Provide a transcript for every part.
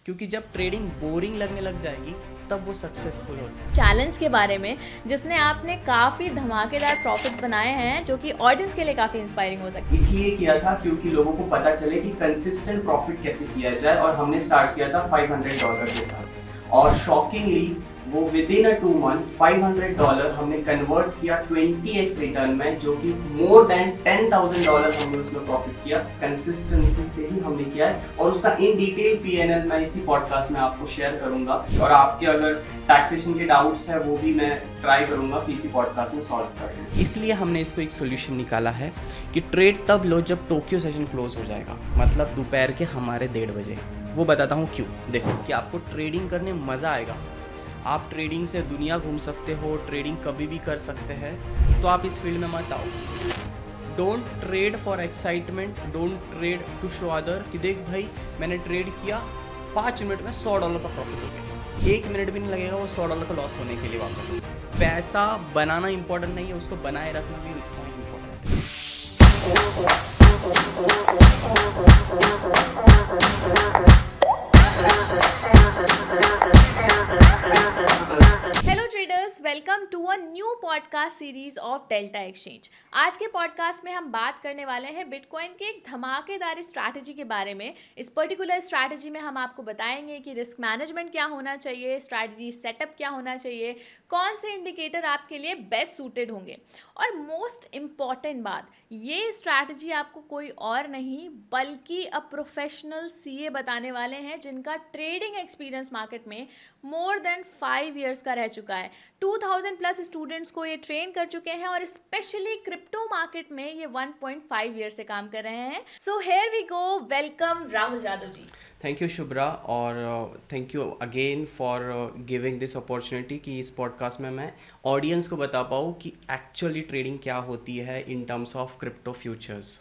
क्योंकि जब trading boring लगने लग जाएगी तब वो सक्सेसफुल हो जाएगी। चैलेंज के बारे में जिसने आपने काफ़ी धमाकेदार प्रॉफिट्स बनाए हैं जो कि ऑडियंस के लिए काफ़ी इंस्पायरिंग हो सकती है। इसलिए किया था क्योंकि लोगों को पता चले कि कंसिस्टेंट प्रॉफिट कैसे किया जाए, और हमने स्टार्ट किया था $500 के साथ, और शॉकिंगली वो विद इन 2 मंथ $500 हमने कन्वर्ट किया 20x रिटर्न में, जो कि मोर देन $10,000 हमने उसमें प्रॉफिट किया। कंसिस्टेंसी से ही हमने किया है, और उसका इन डिटेल पीएनएल मैं इसी पॉडकास्ट में आपको शेयर करूंगा, और आपके अगर टैक्सेशन के डाउट्स है वो भी मैं ट्राई करूंगा कि इसी पॉडकास्ट में सॉल्व करें। इसलिए हमने इसको एक सोल्यूशन निकाला है कि ट्रेड तब लो जब टोक्यो सेशन क्लोज हो जाएगा, मतलब दोपहर के हमारे 1:30 बजे। वो बताता हूँ क्यों। देखो कि आपको ट्रेडिंग करने मज़ा आएगा, आप ट्रेडिंग से दुनिया घूम सकते हो, ट्रेडिंग कभी भी कर सकते हैं, तो आप इस फील्ड में मत आओ। Don't trade for excitement, don't trade to show other कि देख भाई मैंने ट्रेड किया, 5 मिनट में $100 का प्रॉफिट हो गया। 1 मिनट भी नहीं लगेगा वो $100 का लॉस होने के लिए वापस। पैसा बनाना इंपॉर्टेंट नहीं है, उसको बनाए रखना भी इम्पोर्टेंट है। Hello traders, welcome to a new podcast series of Delta Exchange. आज के पॉडकास्ट में हम बात करने वाले हैं बिटकॉइन के एक धमाकेदार स्ट्रैटेजी के बारे में। इस पर्टिकुलर स्ट्रैटेजी में हम आपको बताएंगे कि रिस्क मैनेजमेंट क्या होना चाहिए, स्ट्रैटेजी सेटअप क्या होना चाहिए, कौन से इंडिकेटर आपके लिए बेस्ट सूटेड होंगे, और मोस्ट इम्पॉर्टेंट बात, ये स्ट्रैटेजी आपको कोई और नहीं बल्कि अ प्रोफेशनल सीए बताने वाले हैं जिनका ट्रेडिंग एक्सपीरियंस मार्केट में मोर देन 5 ईयर्स का रह चुका है। 2000 प्लस स्टूडेंट्स को ये ट्रेन कर चुके हैं, और स्पेशली क्रिप्टो मार्केट में ये 1.5 ईयर से काम कर रहे हैं। So here we go, welcome Rahul Jadhav ji. Thank you Shubhra, और thank you again for giving this opportunity कि इस पॉडकास्ट में मैं ऑडियंस को बता पाऊँ कि एक्चुअली ट्रेडिंग क्या होती है in terms of crypto futures.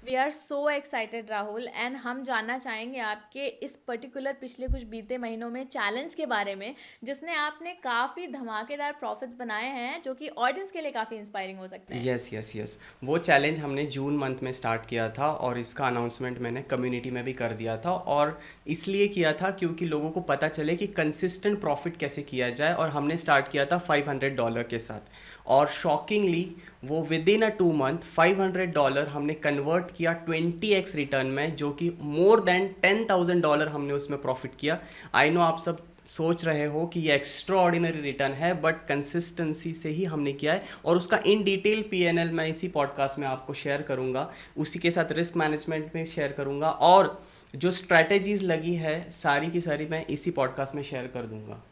We are so excited Rahul, and हम जानना चाहेंगे आपके इस पर्टिकुलर पिछले कुछ बीते महीनों में चैलेंज के बारे में जिसने आपने काफ़ी धमाकेदार प्रॉफिट्स बनाए हैं जो कि ऑडियंस के लिए काफ़ी इंस्पायरिंग हो सकते हैं। यस, वो चैलेंज हमने जून मंथ में स्टार्ट किया था, और इसका अनाउंसमेंट मैंने कम्युनिटी में भी कर दिया था, और इसलिए किया था क्योंकि लोगों को पता चले कि कंसिस्टेंट प्रॉफिट कैसे किया जाए, और हमने स्टार्ट किया था $500 के साथ, और शॉकिंगली वो विद इन 2 मंथ $500 हमने कन्वर्ट किया 20x रिटर्न में, जो कि मोर देन $10,000 हमने उसमें प्रॉफिट किया। आई नो आप सब सोच रहे हो कि ये एक्स्ट्रा ऑर्डिनरी रिटर्न है, बट कंसिस्टेंसी से ही हमने किया है, और उसका इन डिटेल पीएनएल मैं इसी पॉडकास्ट में आपको शेयर करूंगा, उसी के साथ रिस्क मैनेजमेंट में शेयर करूंगा, और जो स्ट्रैटेजीज लगी है सारी की सारी मैं इसी पॉडकास्ट में शेयर कर दूंगा।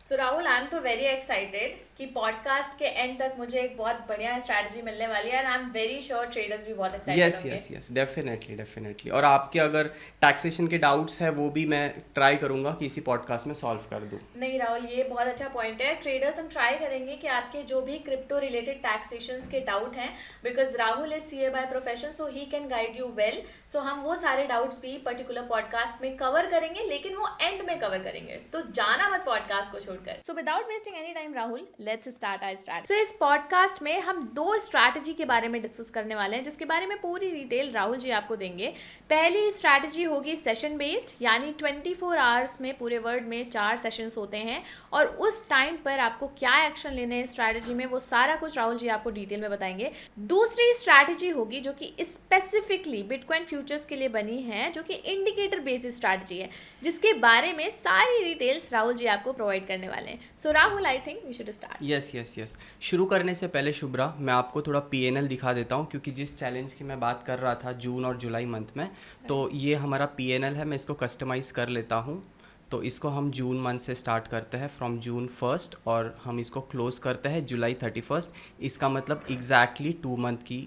सो राहुल, आई एम तो वेरी एक्साइटेड कि पॉडकास्ट के एंड तक मुझे एक बहुत बढ़िया स्ट्रैटेजी मिलने वाली है, and I am very sure traders भी बहुत एक्साइटेड होंगे। यस, डेफिनेटली, और आपके अगर टैक्सेशन के डाउट्स है वो भी मैं ट्राई करूंगा कि इसी पॉडकास्ट में सॉल्व कर दूं। नहीं राहुल, ये बहुत अच्छा पॉइंट है। ट्रेडर्स, हम ट्राई करेंगे कि आपके जो भी क्रिप्टो रिलेटेड टैक्सेशंस के डाउट हैं, because Rahul is CA by profession, so he can guide you well. So हम वो सारे डाउट्स भी पर्टिकुलर पॉडकास्ट में कवर करेंगे, लेकिन वो एंड में कवर करेंगे, तो जाना मत पॉडकास्ट को छोड़कर। So without wasting any time Rahul, let's start our strategy. So इस पॉडकास्ट में हम 2 स्ट्रैटेजी के बारे में डिस्कस करने वाले हैं, जिसके बारे में पूरी डिटेल राहुल जी आपको देंगे। पहली स्ट्रैटेजी होगी सेशन बेस्ड, यानी 24 आवर्स में पूरे वर्ल्ड में 4 सेशंस होते हैं, और उस टाइम पर आपको क्या एक्शन लेने हैं स्ट्रैटेजी में, वो सारा कुछ राहुल जी आपको डिटेल में बताएंगे। दूसरी स्ट्रैटेजी होगी जो कि स्पेसिफिकली बिटकॉइन फ्यूचर्स के लिए बनी है, जो कि इंडिकेटर बेस्ड स्ट्रैटेजी है, जिसके बारे में सारी डिटेल्स राहुल जी आपको प्रोवाइड करने वाले हैं। So Rahul, I think we should start. Yes, शुरू करने से पहले शुभ्रा, मैं आपको थोड़ा पीएनएल दिखा देता हूँ, क्योंकि जिस चैलेंज की मैं बात कर रहा था जून और जुलाई मंथ में, तो ये हमारा पीएनएल है। मैं इसको कस्टमाइज़ कर लेता हूँ। तो इसको हम जून मंथ से स्टार्ट करते हैं, फ्रॉम जून 1 और हम इसको क्लोज करते हैं जुलाई 31। इसका मतलब एग्जैक्टली 2 मंथ की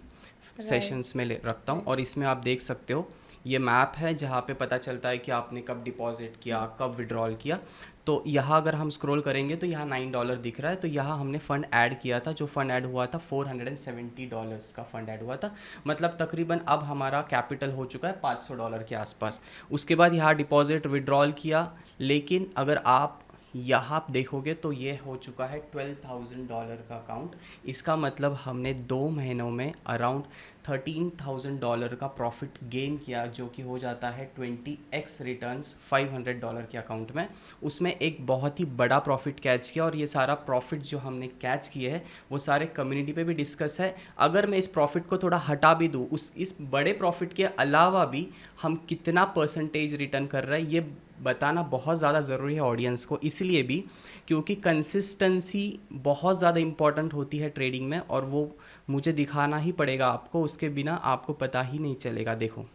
सेशंस में रखता हूँ, और इसमें आप देख सकते हो ये मैप है जहाँ पे पता चलता है कि आपने कब डिपॉजिट किया, कब विड्रॉल किया। तो यहाँ अगर हम स्क्रॉल करेंगे तो यहाँ $9 दिख रहा है, तो यहाँ हमने फ़ंड ऐड किया था। जो फ़ंड ऐड हुआ था $470 का फ़ंड ऐड हुआ था, मतलब तकरीबन अब हमारा कैपिटल हो चुका है $500 के आसपास। उसके बाद यहाँ डिपॉजिट विड्रॉल किया, लेकिन अगर आप यहाँ आप देखोगे तो ये हो चुका है $12,000 का अकाउंट। इसका मतलब हमने 2 महीनों में अराउंड $13,000 का प्रॉफिट गेन किया, जो कि हो जाता है 20x रिटर्न्स $500 के अकाउंट में। उसमें एक बहुत ही बड़ा प्रॉफिट कैच किया, और ये सारा प्रॉफिट जो हमने कैच किए है वो सारे कम्युनिटी पे भी डिस्कस है। अगर मैं इस प्रॉफिट को थोड़ा हटा भी दूँ, इस बड़े प्रॉफिट के अलावा भी हम कितना परसेंटेज रिटर्न कर रहे हैं ये बताना बहुत ज़्यादा ज़रूरी है ऑडियंस को, इसलिए भी क्योंकि कंसिस्टेंसी बहुत ज़्यादा इंपॉर्टेंट होती है ट्रेडिंग में, और वो मुझे दिखाना ही पड़ेगा आपको, उसके बिना आपको पता ही नहीं चलेगा। देखो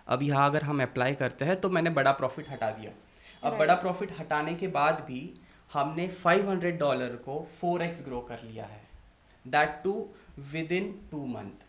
अब यहाँ अगर हम अप्लाई करते हैं तो मैंने बड़ा प्रॉफिट हटा दिया। अब बड़ा प्रॉफिट हटाने के बाद भी हमने $500 को 4x ग्रो कर लिया है, that too within 2 month.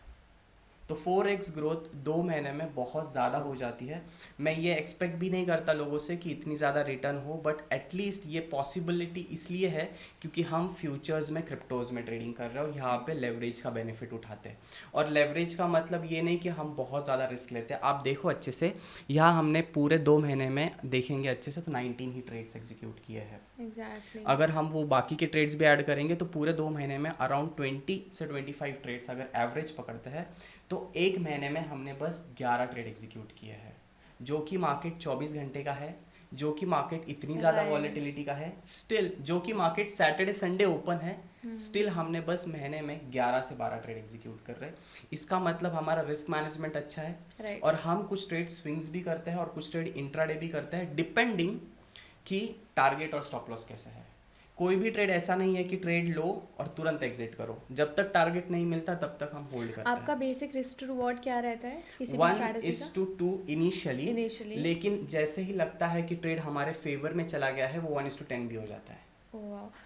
तो 4x ग्रोथ 2 महीने में बहुत ज़्यादा हो जाती है। मैं ये एक्सपेक्ट भी नहीं करता लोगों से कि इतनी ज़्यादा रिटर्न हो, बट एटलीस्ट ये पॉसिबिलिटी इसलिए है क्योंकि हम फ्यूचर्स में क्रिप्टोज़ में ट्रेडिंग कर रहे हैं और यहाँ पे लेवरेज का बेनिफिट उठाते हैं। और लेवरेज का मतलब ये नहीं कि हम बहुत ज़्यादा रिस्क लेते हैं। आप देखो अच्छे से, यहाँ हमने पूरे 2 महीने में देखेंगे अच्छे से तो 19 ही ट्रेड्स एग्जीक्यूट किए हैं। Exactly. अगर हम वो बाकी के ट्रेड्स भी ऐड करेंगे तो पूरे 2 महीने में अराउंड 20 से 25 ट्रेड्स अगर एवरेज पकड़ते हैं तो 1 महीने में हमने बस 11 ट्रेड एग्जीक्यूट किए हैं, जो कि मार्केट 24 घंटे का है, जो कि मार्केट इतनी ज़्यादा Right. वॉलेटिलिटी का है, स्टिल जो कि मार्केट सैटरडे संडे ओपन है, स्टिल हमने बस महीने में 11 से 12 ट्रेड एग्जीक्यूट कर रहे हैं। इसका मतलब हमारा रिस्क मैनेजमेंट अच्छा है। Right. और हम कुछ ट्रेड स्विंग्स भी करते हैं और कुछ ट्रेड इंट्राडे भी करते हैं, डिपेंडिंग कि टारगेट और स्टॉप लॉस कैसा है। कोई भी ट्रेड ऐसा नहीं है कि ट्रेड लो और तुरंत एग्जिट करो, जब तक टारगेट नहीं मिलता तब तक हम होल्ड करते हैं। आपका बेसिक रिस्क टू रिवॉर्ड क्या रहता है किसी भी 1 स्ट्रैटेजी का? 1:2 इनिशियली, Initially. लेकिन जैसे ही लगता है कि ट्रेड हमारे फेवर में चला गया है वो 1:10 भी हो जाता है।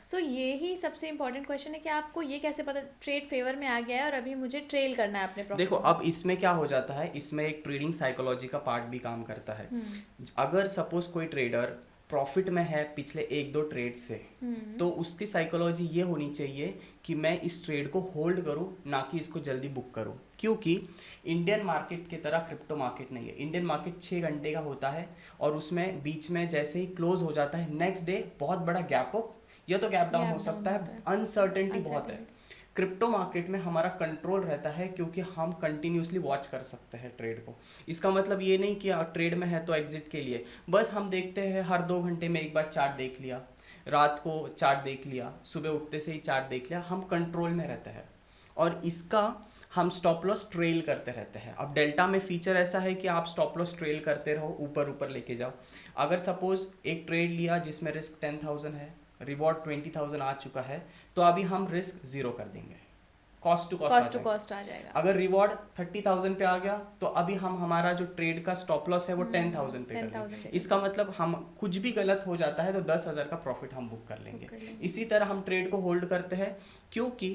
सो ये ही सबसे इम्पोर्टेंट क्वेश्चन है कि आपको ये कैसे पता ट्रेड फेवर में आ गया है और अभी मुझे ट्रेल करना है अपने प्रॉफिट। देखो अब इसमें क्या हो जाता है, इसमें एक ट्रेडिंग साइकोलॉजी का पार्ट भी काम करता है। अगर सपोज कोई ट्रेडर प्रॉफिट में है पिछले 1-2 ट्रेड से, तो उसकी साइकोलॉजी ये होनी चाहिए कि मैं इस ट्रेड को होल्ड करूं, ना कि इसको जल्दी बुक करूं। क्योंकि इंडियन मार्केट की तरह क्रिप्टो मार्केट नहीं है। इंडियन मार्केट 6 घंटे का होता है और उसमें बीच में जैसे ही क्लोज हो जाता है नेक्स्ट डे बहुत बड़ा गैप अप या तो गैप डाउन हो सकता है, अनसर्टेनिटी बहुत है। क्रिप्टो मार्केट में हमारा कंट्रोल रहता है क्योंकि हम कंटिन्यूसली वॉच कर सकते हैं ट्रेड को। इसका मतलब ये नहीं कि ट्रेड में है तो एग्जिट के लिए बस हम देखते हैं, हर 2 घंटे में एक बार चार्ट देख लिया, रात को चार्ट देख लिया, सुबह उठते से ही चार्ट देख लिया, हम कंट्रोल में रहते हैं और इसका हम स्टॉप लॉस ट्रेल करते रहते हैं। अब डेल्टा में फीचर ऐसा है कि आप स्टॉप लॉस ट्रेल करते रहो, ऊपर ऊपर लेके जाओ। अगर सपोज एक ट्रेड लिया जिसमें रिस्क 10,000 है, रिवॉर्ड 20,000 आ चुका है, तो अभी हम रिस्क 0 कर देंगे, कॉस्ट टू कॉस्ट आ जाएगा। अगर रिवॉर्ड 30,000 पे आ गया तो अभी हम हमारा जो ट्रेड का स्टॉप लॉस है वो 10,000 पे कर लेंगे। इसका मतलब हम कुछ भी गलत हो जाता है तो 10,000 का प्रॉफिट हम बुक कर लेंगे। इसी तरह हम ट्रेड को होल्ड करते हैं क्योंकि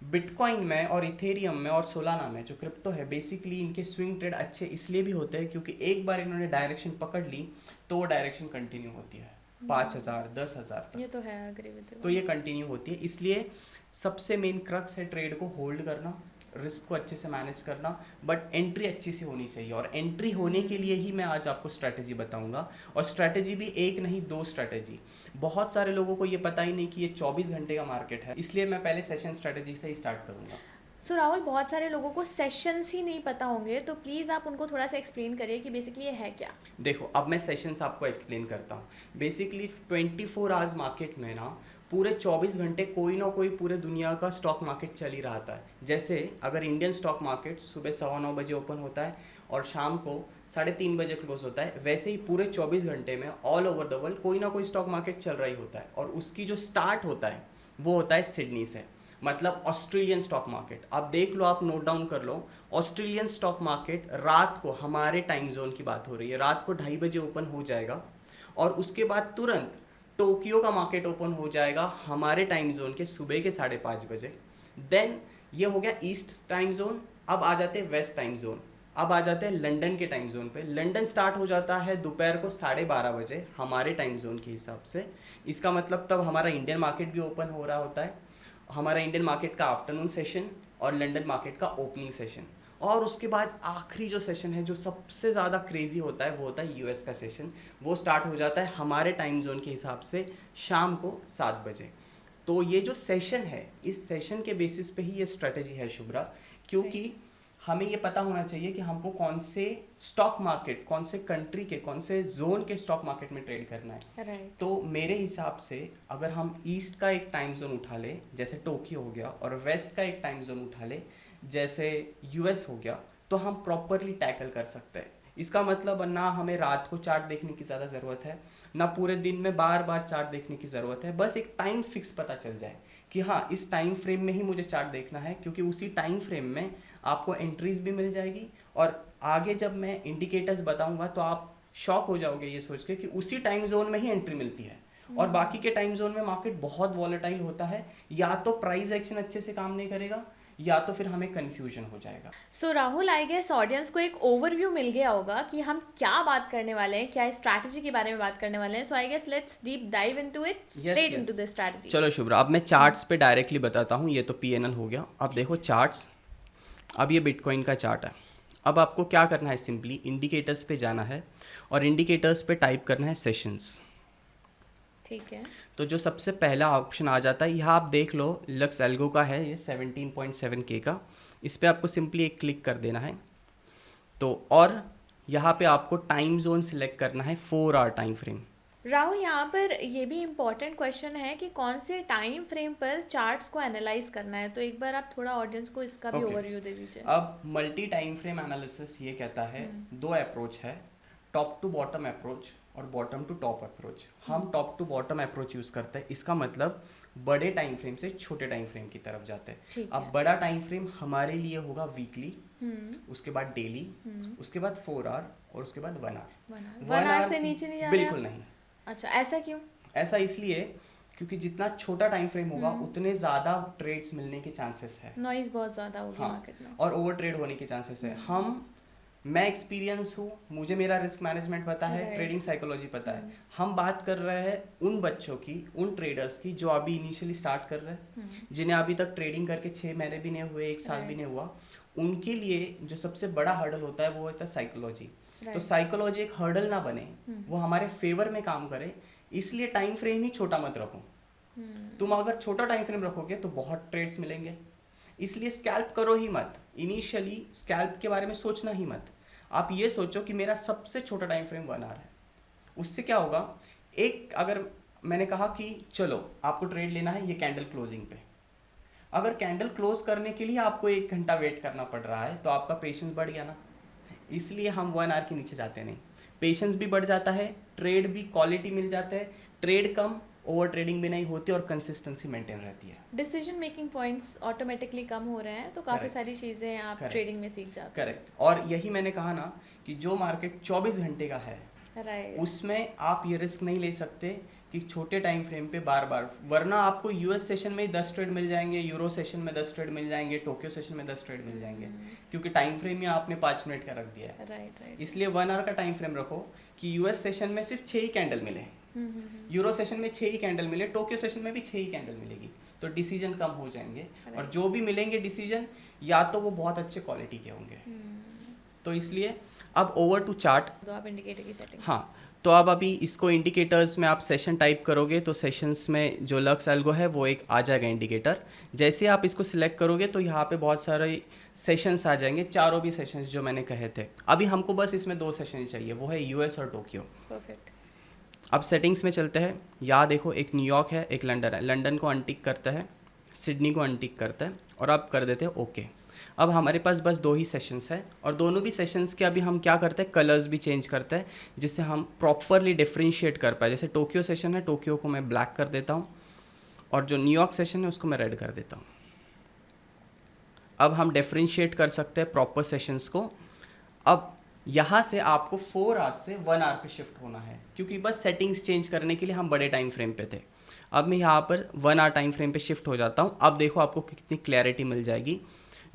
बिटकॉइन में और इथेरियम में और सोलाना में जो क्रिप्टो है, बेसिकली इनके स्विंग ट्रेड अच्छे इसलिए भी होते हैं क्योंकि एक बार इन्होंने डायरेक्शन पकड़ ली तो वो डायरेक्शन कंटिन्यू होती है 5,000 10,000 तक। ये तो है, agree with you। तो ये कंटिन्यू होती है, इसलिए सबसे मेन क्रक्स है ट्रेड को होल्ड करना, रिस्क को अच्छे से मैनेज करना, बट एंट्री अच्छी सी होनी चाहिए। और एंट्री होने के लिए ही मैं आज आपको स्ट्रैटेजी बताऊंगा, और स्ट्रैटेजी भी एक नहीं 2 स्ट्रैटेजी। बहुत सारे लोगों को ये पता ही नहीं कि ये 24 घंटे का मार्केट है, इसलिए मैं पहले सेशन स्ट्रैटेजी से ही स्टार्ट करूंगा। सो राहुल, बहुत सारे लोगों को सेशंस ही नहीं पता होंगे, तो प्लीज़ आप उनको थोड़ा सा एक्सप्लेन करिए कि बेसिकली ये है क्या। देखो अब मैं सेशंस आपको एक्सप्लेन करता हूँ। बेसिकली 24 आवर्स मार्केट में ना पूरे 24 घंटे कोई ना कोई पूरे दुनिया का स्टॉक मार्केट चल ही रहा है। जैसे अगर इंडियन स्टॉक मार्केट सुबह 9:15 बजे ओपन होता है और शाम को 3:30 बजे क्लोज होता है, वैसे ही पूरे 24 घंटे में ऑल ओवर द वर्ल्ड कोई ना कोई स्टॉक मार्केट चल रहा ही होता है। और उसकी जो स्टार्ट होता है वो होता है सिडनी से, मतलब ऑस्ट्रेलियन स्टॉक मार्केट। आप देख लो, आप नोट डाउन कर लो, ऑस्ट्रेलियन स्टॉक मार्केट रात को, हमारे टाइम जोन की बात हो रही है, रात को 2:30 बजे ओपन हो जाएगा और उसके बाद तुरंत टोक्यो का मार्केट ओपन हो जाएगा हमारे टाइम जोन के सुबह के 5:30 बजे। देन ये हो गया ईस्ट टाइम जोन। अब आ जाते हैं वेस्ट टाइम जोन, अब आ जाते हैं लंदन के टाइम जोन पे। लंदन स्टार्ट हो जाता है दोपहर को 12:30 बजे हमारे टाइम जोन के हिसाब से। इसका मतलब तब हमारा इंडियन मार्केट भी ओपन हो रहा होता है, हमारा इंडियन मार्केट का आफ्टरनून सेशन और लंदन मार्केट का ओपनिंग सेशन। और उसके बाद आखिरी जो सेशन है जो सबसे ज़्यादा क्रेजी होता है वो होता है यूएस का सेशन। वो स्टार्ट हो जाता है हमारे टाइम जोन के हिसाब से शाम को 7 बजे। तो ये जो सेशन है, इस सेशन के बेसिस पे ही ये स्ट्रेटेजी है शुभ्रा, क्योंकि हमें ये पता होना चाहिए कि हमको कौन से स्टॉक मार्केट, कौन से कंट्री के, कौन से जोन के स्टॉक मार्केट में ट्रेड करना है। राइट। तो मेरे हिसाब से अगर हम ईस्ट का एक टाइम जोन उठा ले जैसे टोक्यो हो गया, और वेस्ट का एक टाइम जोन उठा ले जैसे यूएस हो गया, तो हम प्रॉपरली टैकल कर सकते हैं। इसका मतलब ना हमें रात को चार्ट देखने की ज़्यादा ज़रूरत है, ना पूरे दिन में बार बार चार्ट देखने की ज़रूरत है। बस एक टाइम फिक्स पता चल जाए कि हाँ इस टाइम फ्रेम में ही मुझे चार्ट देखना है, क्योंकि उसी टाइम फ्रेम में आपको एंट्रीज भी मिल जाएगी। और आगे जब मैं इंडिकेटर्स बताऊंगा तो आप शॉक हो जाओगे ये सोच के कि उसी टाइम जोन में ही एंट्री मिलती है, और बाकी के टाइम जोन में मार्केट बहुत वॉलेटाइल होता है। या तो प्राइस एक्शन अच्छे से काम नहीं करेगा, या तो फिर हमें कंफ्यूजन हो जाएगा। सो राहुल, आई गेस ऑडियंस को एक ओवरव्यू मिल गया होगा कि हम क्या बात करने वाले हैं, क्या स्ट्रैटेजी के बारे में बात करने वाले हैं। So I guess let's deep dive into it, straight into the strategy. चलो शुभ्रा, अब मैं चार्ट्स पे डायरेक्टली बताता हूँ। ये तो पीएनएल हो गया। अब देखो चार्ट्स, अब ये बिटकॉइन का चार्ट है। अब आपको क्या करना है, सिंपली इंडिकेटर्स पे जाना है और इंडिकेटर्स पे टाइप करना है सेशंस। ठीक है। तो जो सबसे पहला ऑप्शन आ जाता है, यहाँ आप देख लो लक्स एल्गो का है ये 17.7K का। इस पर आपको सिंपली एक क्लिक कर देना है। तो और यहाँ पे आपको टाइम जोन सिलेक्ट करना है 4 आवर टाइम फ्रेम। राहुल, यहाँ पर ये भी इम्पोर्टेंट क्वेश्चन है कि कौन से टाइम फ्रेम पर चार्ट्स को एनालाइज करना है। तो एक बार आप थोड़ा ऑडियंस को इसका भी ओवरव्यू दे दीजिए। अब मल्टी टाइम फ्रेम एनालिसिस ये कहता है दो अप्रोच है, टॉप टू बॉटम अप्रोच और बॉटम टू टॉप अप्रोच। हम top to bottom approach use करते हैं। इसका मतलब बड़े टाइम फ्रेम से छोटे टाइम फ्रेम की तरफ जाते हैं। अब बड़ा टाइम फ्रेम हमारे लिए होगा वीकली, उसके बाद डेली, उसके बाद 4 आवर और उसके बाद 1 आवर। 1 आवर से नीचे नहीं जा रहा है? बिल्कुल नहीं। अच्छा, ऐसा क्यों? ऐसा इसलिए क्योंकि जितना छोटा टाइम फ्रेम होगा उतने ज्यादा ट्रेड्स मिलने के चांसेस है, नॉइज बहुत ज्यादा होगी मार्केट में, और ओवर ट्रेड होने के चांसेस है। मैं एक्सपीरियंस हूँ, मुझे मेरा रिस्क मैनेजमेंट पता है, ट्रेडिंग साइकोलॉजी पता है। हम बात कर रहे हैं उन बच्चों की, उन ट्रेडर्स की जो अभी इनिशियली स्टार्ट कर रहे हैं, जिन्हें अभी तक ट्रेडिंग करके 6 महीने भी नहीं हुए, 1 साल भी नहीं हुआ। उनके लिए जो सबसे बड़ा हर्डल होता है वो होता है साइकोलॉजी। तो साइकोलॉजी एक हर्डल ना बने, वो हमारे फेवर में काम करे, इसलिए टाइम फ्रेम ही छोटा मत रखो। तुम अगर छोटा टाइम फ्रेम रखोगे तो बहुत ट्रेड्स मिलेंगे, इसलिए स्कैल्प करो ही मत। इनिशियली स्कैल्प के बारे में सोचना ही मत। आप ये सोचो कि मेरा सबसे छोटा टाइम फ्रेम 1 आवर है। उससे क्या होगा, एक अगर मैंने कहा कि चलो आपको ट्रेड लेना है ये कैंडल क्लोजिंग पे, अगर कैंडल क्लोज करने के लिए आपको 1 घंटा वेट करना पड़ रहा है तो आपका पेशेंस बढ़ गया ना। इसलिए हम 1 आवर के नीचे जाते नहीं। पेशेंस भी बढ़ जाता है, ट्रेड भी क्वालिटी मिल जाता है, ट्रेड कम, ओवर ट्रेडिंग भी नहीं होती और कंसिस्टेंसी मेंटेन रहती है। डिसीजन मेकिंग पॉइंट्स ऑटोमेटिकली कम हो रहे हैं, तो काफ़ी सारी चीज़ें आप ट्रेडिंग में सीख जाते हैं। करेक्ट। और यही मैंने कहा ना कि जो मार्केट 24 घंटे का है, उसमें आप ये रिस्क नहीं ले सकते कि छोटे टाइम फ्रेम पे बार बार, वरना आपको यूएस सेशन में 10 ट्रेड मिल जाएंगे, यूरो सेशन में 10 ट्रेड मिल जाएंगे, टोक्यो सेशन में 10 ट्रेड मिल जाएंगे, क्योंकि टाइम फ्रेम ही आपने 5 मिनट का रख दिया है। राइट। इसलिए 1 आवर का टाइम फ्रेम रखो कि यूएस सेशन में सिर्फ 6 ही कैंडल मिले, यूरो सेशन में 6 ही कैंडल मिले, टोक्यो सेशन में भी 6 ही कैंडल मिलेगी, तो डिसीजन कम हो जाएंगे। और जो भी मिलेंगे डिसीजन या तो वो बहुत अच्छे क्वालिटी के होंगे। तो इसलिए अब ओवर टू चार्ट। तो आप इंडिकेटर की सेटिंग, हाँ, तो अब अभी इसको इंडिकेटर्स में आप सेशन टाइप करोगे तो सेशंस में जो लक्स एल्गो है वो एक आ जाएगा इंडिकेटर। जैसे आप इसको सिलेक्ट करोगे तो यहाँ पे बहुत सारे सेशंस आ जाएंगे, चारों भी सेशंस जो मैंने कहे थे। अभी हमको बस इसमें 2 सेशन चाहिए, वो है यूएस और टोक्यो। परफेक्ट। अब सेटिंग्स में चलते हैं। यहाँ देखो एक न्यूयॉर्क है, एक लंदन है। लंदन को अनटिक करता है, सिडनी को अनटिक करता है और अब कर देते हैं ओके। अब हमारे पास बस 2 ही सेशंस है और दोनों भी सेशंस के अभी हम क्या करते हैं, कलर्स भी चेंज करते हैं जिससे हम प्रॉपरली डिफ्रेंशिएट कर पाए। जैसे टोक्यो सेशन है, टोक्यो को मैं ब्लैक कर देता हूँ और जो न्यूयॉर्क सेशन है उसको मैं रेड कर देता हूँ। अब हम डिफ्रेंशिएट कर सकते हैं प्रॉपर सेशंस को। अब यहाँ से आपको 4 आवर्स से 1 आवर पे शिफ्ट होना है, क्योंकि बस सेटिंग्स चेंज करने के लिए हम बड़े टाइम फ्रेम पे थे। अब मैं यहाँ पर 1 आवर टाइम फ्रेम पे शिफ्ट हो जाता हूँ। अब देखो आपको कितनी क्लैरिटी मिल जाएगी।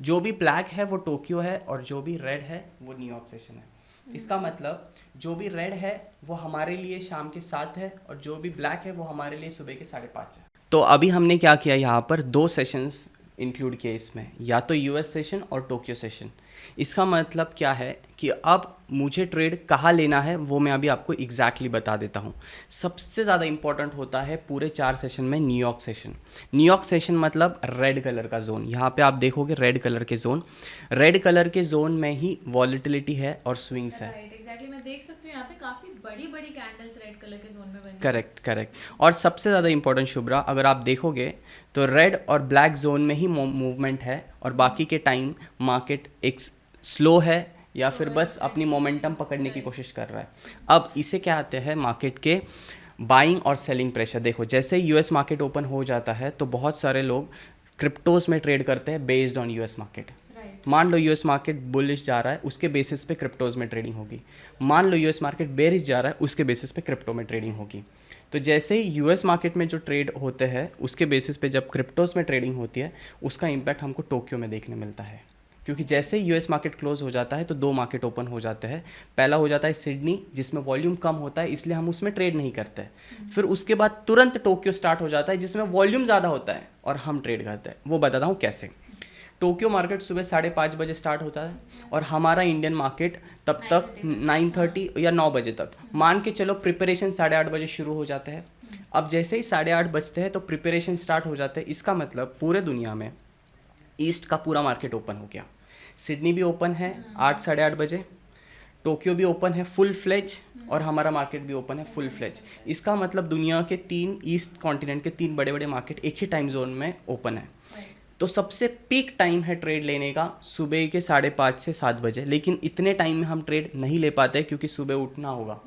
जो भी ब्लैक है वो टोक्यो है और जो भी रेड है वो न्यूयॉर्क सेशन है। इसका मतलब जो भी रेड है वो हमारे लिए शाम के 7 है और जो भी ब्लैक है वो हमारे लिए सुबह के 5:30 है। तो अभी हमने क्या किया, यहाँ पर 2 सेशंस इंक्लूड किए इसमें, या तो यूएस सेशन और टोक्यो सेशन। इसका मतलब क्या है कि अब मुझे ट्रेड कहाँ लेना है वो मैं अभी आपको एग्जैक्टली बता देता हूँ। सबसे ज़्यादा इंपॉर्टेंट होता है पूरे 4 सेशन में न्यूयॉर्क सेशन। न्यूयॉर्क सेशन मतलब रेड कलर का जोन, यहाँ पे आप देखोगे रेड कलर के जोन, रेड कलर के जोन में ही वॉलेटिलिटी है और स्विंग्स है। राइट, एग्जैक्टली, मैं देख सकती हूँ यहाँ पे काफी बड़ी बड़ी कैंडल्स रेड कलर के जोन में बनी हैं। Correct correct. और सबसे ज़्यादा इंपॉर्टेंट शुभ्रा, अगर आप देखोगे तो रेड और ब्लैक जोन में ही मूवमेंट है और बाकी के टाइम मार्केट एक स्लो है या फिर बस अपनी मोमेंटम पकड़ने की कोशिश कर रहा है। अब इसे क्या आते हैं मार्केट के बाइंग और सेलिंग प्रेशर। देखो जैसे ही यूएस मार्केट ओपन हो जाता है तो बहुत सारे लोग क्रिप्टोज में ट्रेड करते हैं बेस्ड ऑन यूएस मार्केट। मान लो यूएस मार्केट बुलिश जा रहा है, उसके बेसिस पे क्रिप्टोज में ट्रेडिंग होगी। मान लो यूएस मार्केट बेरिश जा रहा है, उसके बेसिस पे क्रिप्टो में ट्रेडिंग होगी। तो जैसे ही यूएस मार्केट में जो ट्रेड होते हैं उसके बेसिस पे जब क्रिप्टोज में ट्रेडिंग होती है उसका इम्पैक्ट हमको टोक्यो में देखने मिलता है। क्योंकि जैसे ही यूएस मार्केट क्लोज हो जाता है तो 2 मार्केट ओपन हो जाते हैं। पहला हो जाता है सिडनी, जिसमें वॉल्यूम कम होता है इसलिए हम उसमें ट्रेड नहीं करते। फिर उसके बाद तुरंत टोक्यो स्टार्ट हो जाता है जिसमें वॉल्यूम ज़्यादा होता है और हम ट्रेड करते हैं। वो बताता हूँ कैसे। टोक्यो मार्केट सुबह 5:30 बजे स्टार्ट होता है और हमारा इंडियन मार्केट तब तक 9:30 या 9 बजे तक, मान के चलो प्रिपरेशन 8:30 बजे शुरू हो जाते हैं। अब जैसे ही 8:30 बजते हैं तो प्रिपरेशन स्टार्ट हो जाते हैं। इसका मतलब पूरे दुनिया में ईस्ट का पूरा मार्केट ओपन हो गया। सिडनी भी ओपन है 8 साढ़े 8 बजे, टोक्यो भी ओपन है फुल फ्लेज और हमारा मार्केट भी ओपन है फुल फ्लेज। इसका मतलब दुनिया के 3 ईस्ट कॉन्टिनेंट के 3 बड़े बड़े मार्केट एक ही टाइम जोन में ओपन है। तो सबसे पीक टाइम है ट्रेड लेने का सुबह के 5:30 से 7 बजे, लेकिन इतने टाइम में हम ट्रेड नहीं ले पाते क्योंकि सुबह उठना होगा।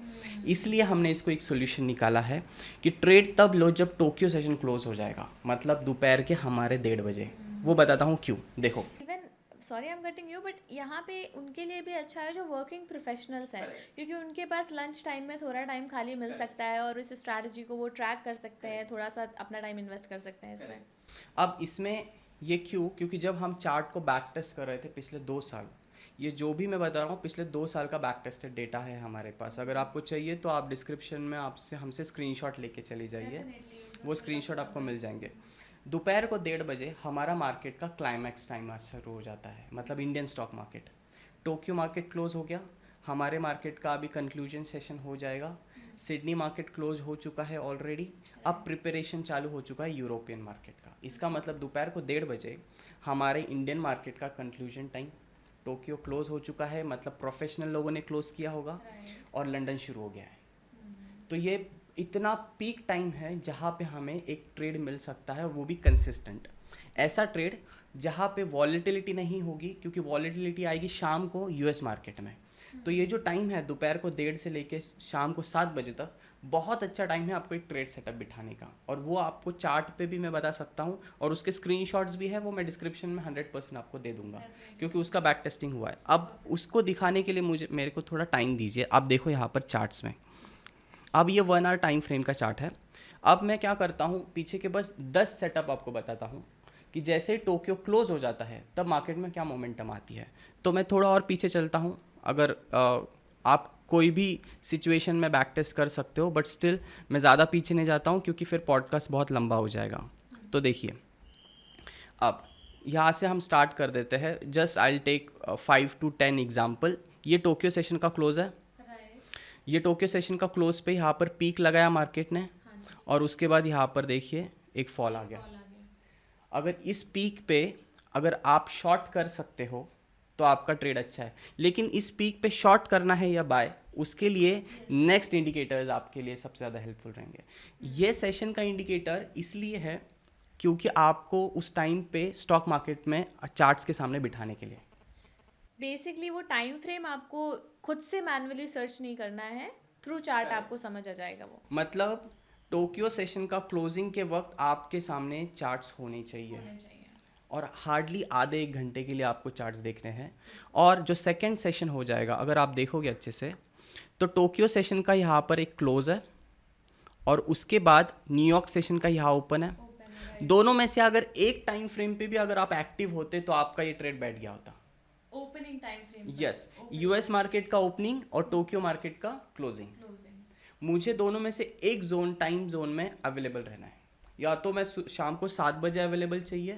इसलिए हमने इसको एक सोल्यूशन निकाला है कि ट्रेड तब लो जब टोक्यो सेशन क्लोज हो जाएगा, मतलब दोपहर के हमारे 1:30 बजे। वो बताता हूँ क्यों। देखो sorry I am cutting you, but यहाँ पे उनके लिए भी अच्छा है जो वर्किंग प्रोफेशनल्स हैं, क्योंकि उनके पास लंच टाइम में थोड़ा टाइम खाली मिल सकता है और इस स्ट्रैटेजी को वो ट्रैक कर सकते हैं, थोड़ा सा अपना टाइम इन्वेस्ट कर सकते हैं इसमें। अब इसमें ये क्यों, क्योंकि जब हम चार्ट को बैक टेस्ट कर रहे थे पिछले 2 साल, ये जो भी मैं बता रहा हूँ पिछले 2 साल का बैक टेस्टेड डेटा है हमारे पास। अगर आपको चाहिए तो आप डिस्क्रिप्शन में आपसे हमसे स्क्रीनशॉट लेके चली जाइए, वो स्क्रीनशॉट आपको मिल जाएंगे। दोपहर को 1:30 बजे हमारा मार्केट का क्लाइमैक्स टाइम आज शुरू हो जाता है, मतलब Indian stock market. Tokyo market close हो गया, हमारे मार्केट का अभी कंक्लूजन सेशन हो जाएगा। सिडनी मार्केट क्लोज हो चुका है ऑलरेडी, अब प्रिपरेशन चालू हो चुका है यूरोपियन मार्केट का। इसका मतलब दोपहर को 1:30 बजे हमारे इंडियन मार्केट का कंक्लूजन टाइम। टोक्यो क्लोज हो चुका है, मतलब प्रोफेशनल लोगों ने क्लोज किया होगा और लंदन शुरू हो गया है। तो ये इतना पीक टाइम है जहाँ पे हमें एक ट्रेड मिल सकता है, वो भी कंसिस्टेंट ऐसा ट्रेड जहाँ पे वॉलेटिलिटी नहीं होगी, क्योंकि वॉलेटिलिटी आएगी शाम को यूएस मार्केट में। तो ये जो टाइम है दोपहर को 1:30 से लेके शाम को 7 बजे तक, बहुत अच्छा टाइम है आपको एक ट्रेड सेटअप बिठाने का। और वो आपको चार्ट पे भी मैं बता सकता हूँ और उसके स्क्रीनशॉट्स भी है, वो मैं डिस्क्रिप्शन में 100% आपको दे दूंगा क्योंकि उसका बैक टेस्टिंग हुआ है। अब उसको दिखाने के लिए मेरे को थोड़ा टाइम दीजिए। आप देखो यहाँ पर चार्ट्स में, अब ये 1 आवर टाइम फ्रेम का चार्ट है। अब मैं क्या करता हूँ, पीछे के बस 10 सेटअप आपको बताता हूँ कि जैसे टोक्यो क्लोज हो जाता है तब मार्केट में क्या मोमेंटम आती है। तो मैं थोड़ा और पीछे चलता हूँ, अगर आप कोई भी सिचुएशन में बैक टेस्ट कर सकते हो, बट स्टिल मैं ज़्यादा पीछे नहीं जाता हूँ क्योंकि फिर पॉडकास्ट बहुत लंबा हो जाएगा। तो देखिए, अब यहाँ से हम स्टार्ट कर देते हैं। Just I will take 5 to 10 example. ये टोक्यो सेशन का क्लोज है। ये टोक्यो सेशन का क्लोज पे यहाँ पर पीक लगाया मार्केट ने और उसके बाद यहाँ पर देखिए एक फॉल आ गया। अगर इस पीक पे अगर आप शॉर्ट कर सकते हो तो आपका ट्रेड अच्छा है, लेकिन इस पीक पे शॉर्ट करना है या बाय, उसके लिए नेक्स्ट इंडिकेटर्स आपके लिए सबसे ज़्यादा हेल्पफुल रहेंगे। ये सेशन का इंडिकेटर इसलिए है क्योंकि आपको उस टाइम पे स्टॉक मार्केट में चार्ट्स के सामने बिठाने के लिए बेसिकली वो टाइम फ्रेम आपको खुद से मैन्युअली सर्च नहीं करना है, थ्रू चार्ट आपको समझ आ जाएगा वो। मतलब टोक्यो सेशन का क्लोजिंग के वक्त आपके सामने चार्ट्स होने चाहिए और हार्डली आधे 1 घंटे के लिए आपको चार्ट्स देखने हैं। और जो सेकंड सेशन हो जाएगा, अगर आप देखोगे अच्छे से, तो टोक्यो सेशन का यहाँ पर एक क्लोज है और उसके बाद न्यूयॉर्क सेशन का यहाँ ओपन है। दोनों में से अगर एक टाइम फ्रेम पे भी अगर आप एक्टिव होते तो आपका ये ट्रेड बैठ गया होता। Opening time frame, yes, US market का ओपनिंग और टोक्यो मार्केट का क्लोजिंग। मुझे दोनों में से एक जोन टाइम जोन में अवेलेबल रहना है। या तो मैं शाम को 7 बजे अवेलेबल चाहिए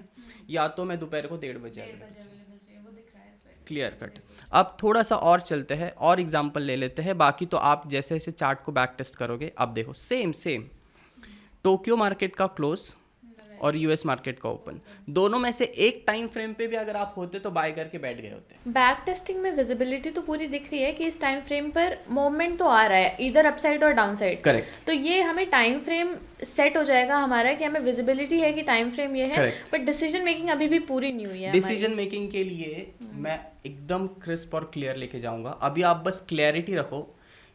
या तो मैं दोपहर को 1:30 बजे अवेलेबल चाहिए। वो दिख रहा है इस क्लियर कट। अब थोड़ा सा और चलते हैं और एग्जांपल ले लेते हैं, बाकी तो आप जैसे जैसे चार्ट को बैक टेस्ट करोगे। अब देखो सेम टोक्यो मार्केट का क्लोज और यूएस मार्केट का ओपन, दोनों में से एक टाइम फ्रेम पे भी अगर आप होते तो बाय करके बैठ गए होते। बैक टेस्टिंग में विजिबिलिटी तो पूरी दिख रही है कि इस टाइम फ्रेम पर मूवमेंट तो आ रहा है, इधर अपसाइड और डाउन साइड। करेक्ट। तो ये हमें टाइम फ्रेम सेट हो जाएगा हमारा कि हमें विजिबिलिटी है कि टाइम फ्रेम ये है, बट डिसीजन मेकिंग अभी भी पूरी नहीं हुई है। डिसीजन मेकिंग के लिए मैं एकदम क्रिस्प और क्लियर लेके जाऊंगा। अभी आप बस क्लैरिटी रखो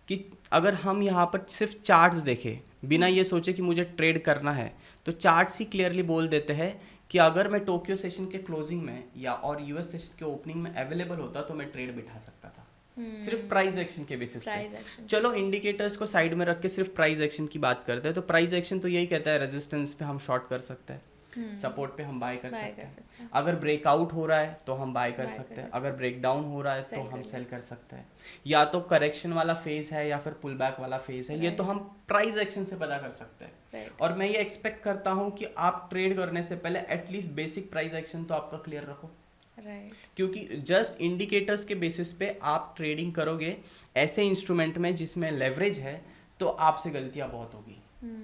कि अगर हम यहाँ पर सिर्फ चार्ट्स देखें बिना ये सोचे कि मुझे ट्रेड करना है, तो चार्ट्स ही क्लियरली बोल देते हैं कि अगर मैं टोक्यो सेशन के क्लोजिंग में या और यूएस सेशन के ओपनिंग में अवेलेबल होता तो मैं ट्रेड बिठा सकता था, सिर्फ प्राइस एक्शन के बेसिस पे। चलो इंडिकेटर्स को साइड में रख के सिर्फ प्राइस एक्शन की बात करते हैं, तो प्राइस एक्शन तो यही कहता है रेजिस्टेंस पे हम शॉर्ट कर सकते हैं, सपोर्ट पे हम बाय कर सकते हैं, अगर ब्रेकआउट हो रहा है तो हम बाय कर सकते हैं, अगर ब्रेक डाउन हो रहा है तो हम सेल कर सकते हैं, या तो करेक्शन वाला फेज है या फिर पुल बैक वाला फेज है, ये तो हम प्राइस एक्शन से पता कर सकते हैं। और मैं ये एक्सपेक्ट करता हूँ कि आप ट्रेड करने से पहले एटलीस्ट बेसिक प्राइस एक्शन तो आपका क्लियर रखो, क्योंकि जस्ट इंडिकेटर्स के बेसिस पे आप ट्रेडिंग करोगे ऐसे इंस्ट्रूमेंट में जिसमें लेवरेज है तो आपसे गलतियां बहुत होगी।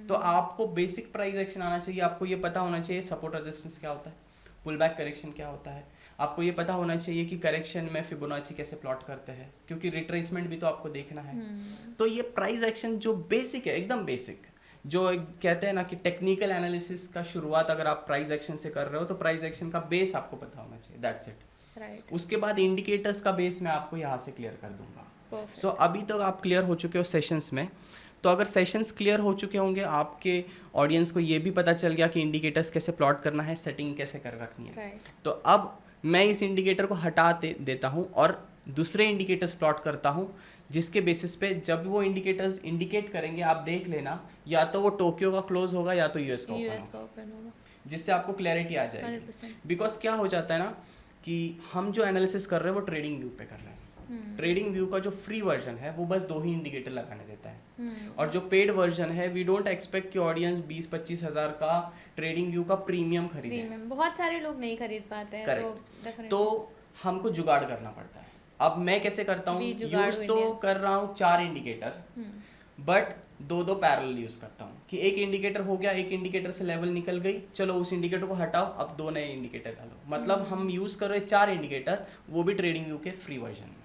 तो आपको बेसिक प्राइस एक्शन आना चाहिए, आपको ये पता होना चाहिए सपोर्ट रेजिस्टेंस क्या होता है, पुल बैक करेक्शन क्या होता है, आपको ये पता होना चाहिए कि करेक्शन में फिबोनाची कैसे प्लॉट करते हैं, क्योंकि रिट्रेसमेंट भी तो आपको देखना है। तो ये प्राइस एक्शन जो बेसिक है, एकदम बेसिक, जो कहते हैं ना कि टेक्निकल एनालिसिस का शुरुआत अगर आप प्राइस एक्शन से कर रहे हो तो प्राइस एक्शन का बेस आपको पता होना चाहिए, दैट्स इट। उसके बाद इंडिकेटर्स का बेस मैं आपको यहाँ से क्लियर कर दूंगा। सो अभी तक आप क्लियर हो चुके हो सेशंस में, तो अगर सेशंस क्लियर हो चुके होंगे, आपके ऑडियंस को ये भी पता चल गया कि इंडिकेटर्स कैसे प्लॉट करना है, सेटिंग कैसे कर रखनी है। तो अब मैं इस इंडिकेटर को हटा देता हूँ और दूसरे इंडिकेटर्स प्लॉट करता हूँ, जिसके बेसिस पे जब वो इंडिकेटर्स इंडिकेट करेंगे आप देख लेना, या तो वो टोक्यो का क्लोज होगा या तो यूएस का ओपन होगा, जिससे आपको क्लैरिटी आ जाएगी। बिकॉज क्या हो जाता है ना कि हम जो एनालिसिस कर रहे हैं वो ट्रेडिंग व्यू पे कर रहे हैं। ट्रेडिंग व्यू का जो फ्री वर्जन है वो बस 2 ही इंडिकेटर लगाने देता है, और जो पेड वर्जन है वी डोंट एक्सपेक्ट कि ऑडियंस 20-25 हज़ार का ट्रेडिंग व्यू का प्रीमियम खरीदे। बहुत सारे लोग नहीं खरीद पाते हैं, तो हमको जुगाड़ करना पड़ता है। अब मैं कैसे करता हूँ, यूज तो कर रहा हूँ 4 इंडिकेटर, बट 2-2 पैरेलल यूज करता हूँ कि एक इंडिकेटर हो गया, एक इंडिकेटर से लेवल निकल गई, चलो उस इंडिकेटर को हटाओ, अब 2 नए इंडिकेटर डालो, मतलब हम यूज कर रहे 4 इंडिकेटर, वो भी ट्रेडिंग व्यू के फ्री वर्जन में।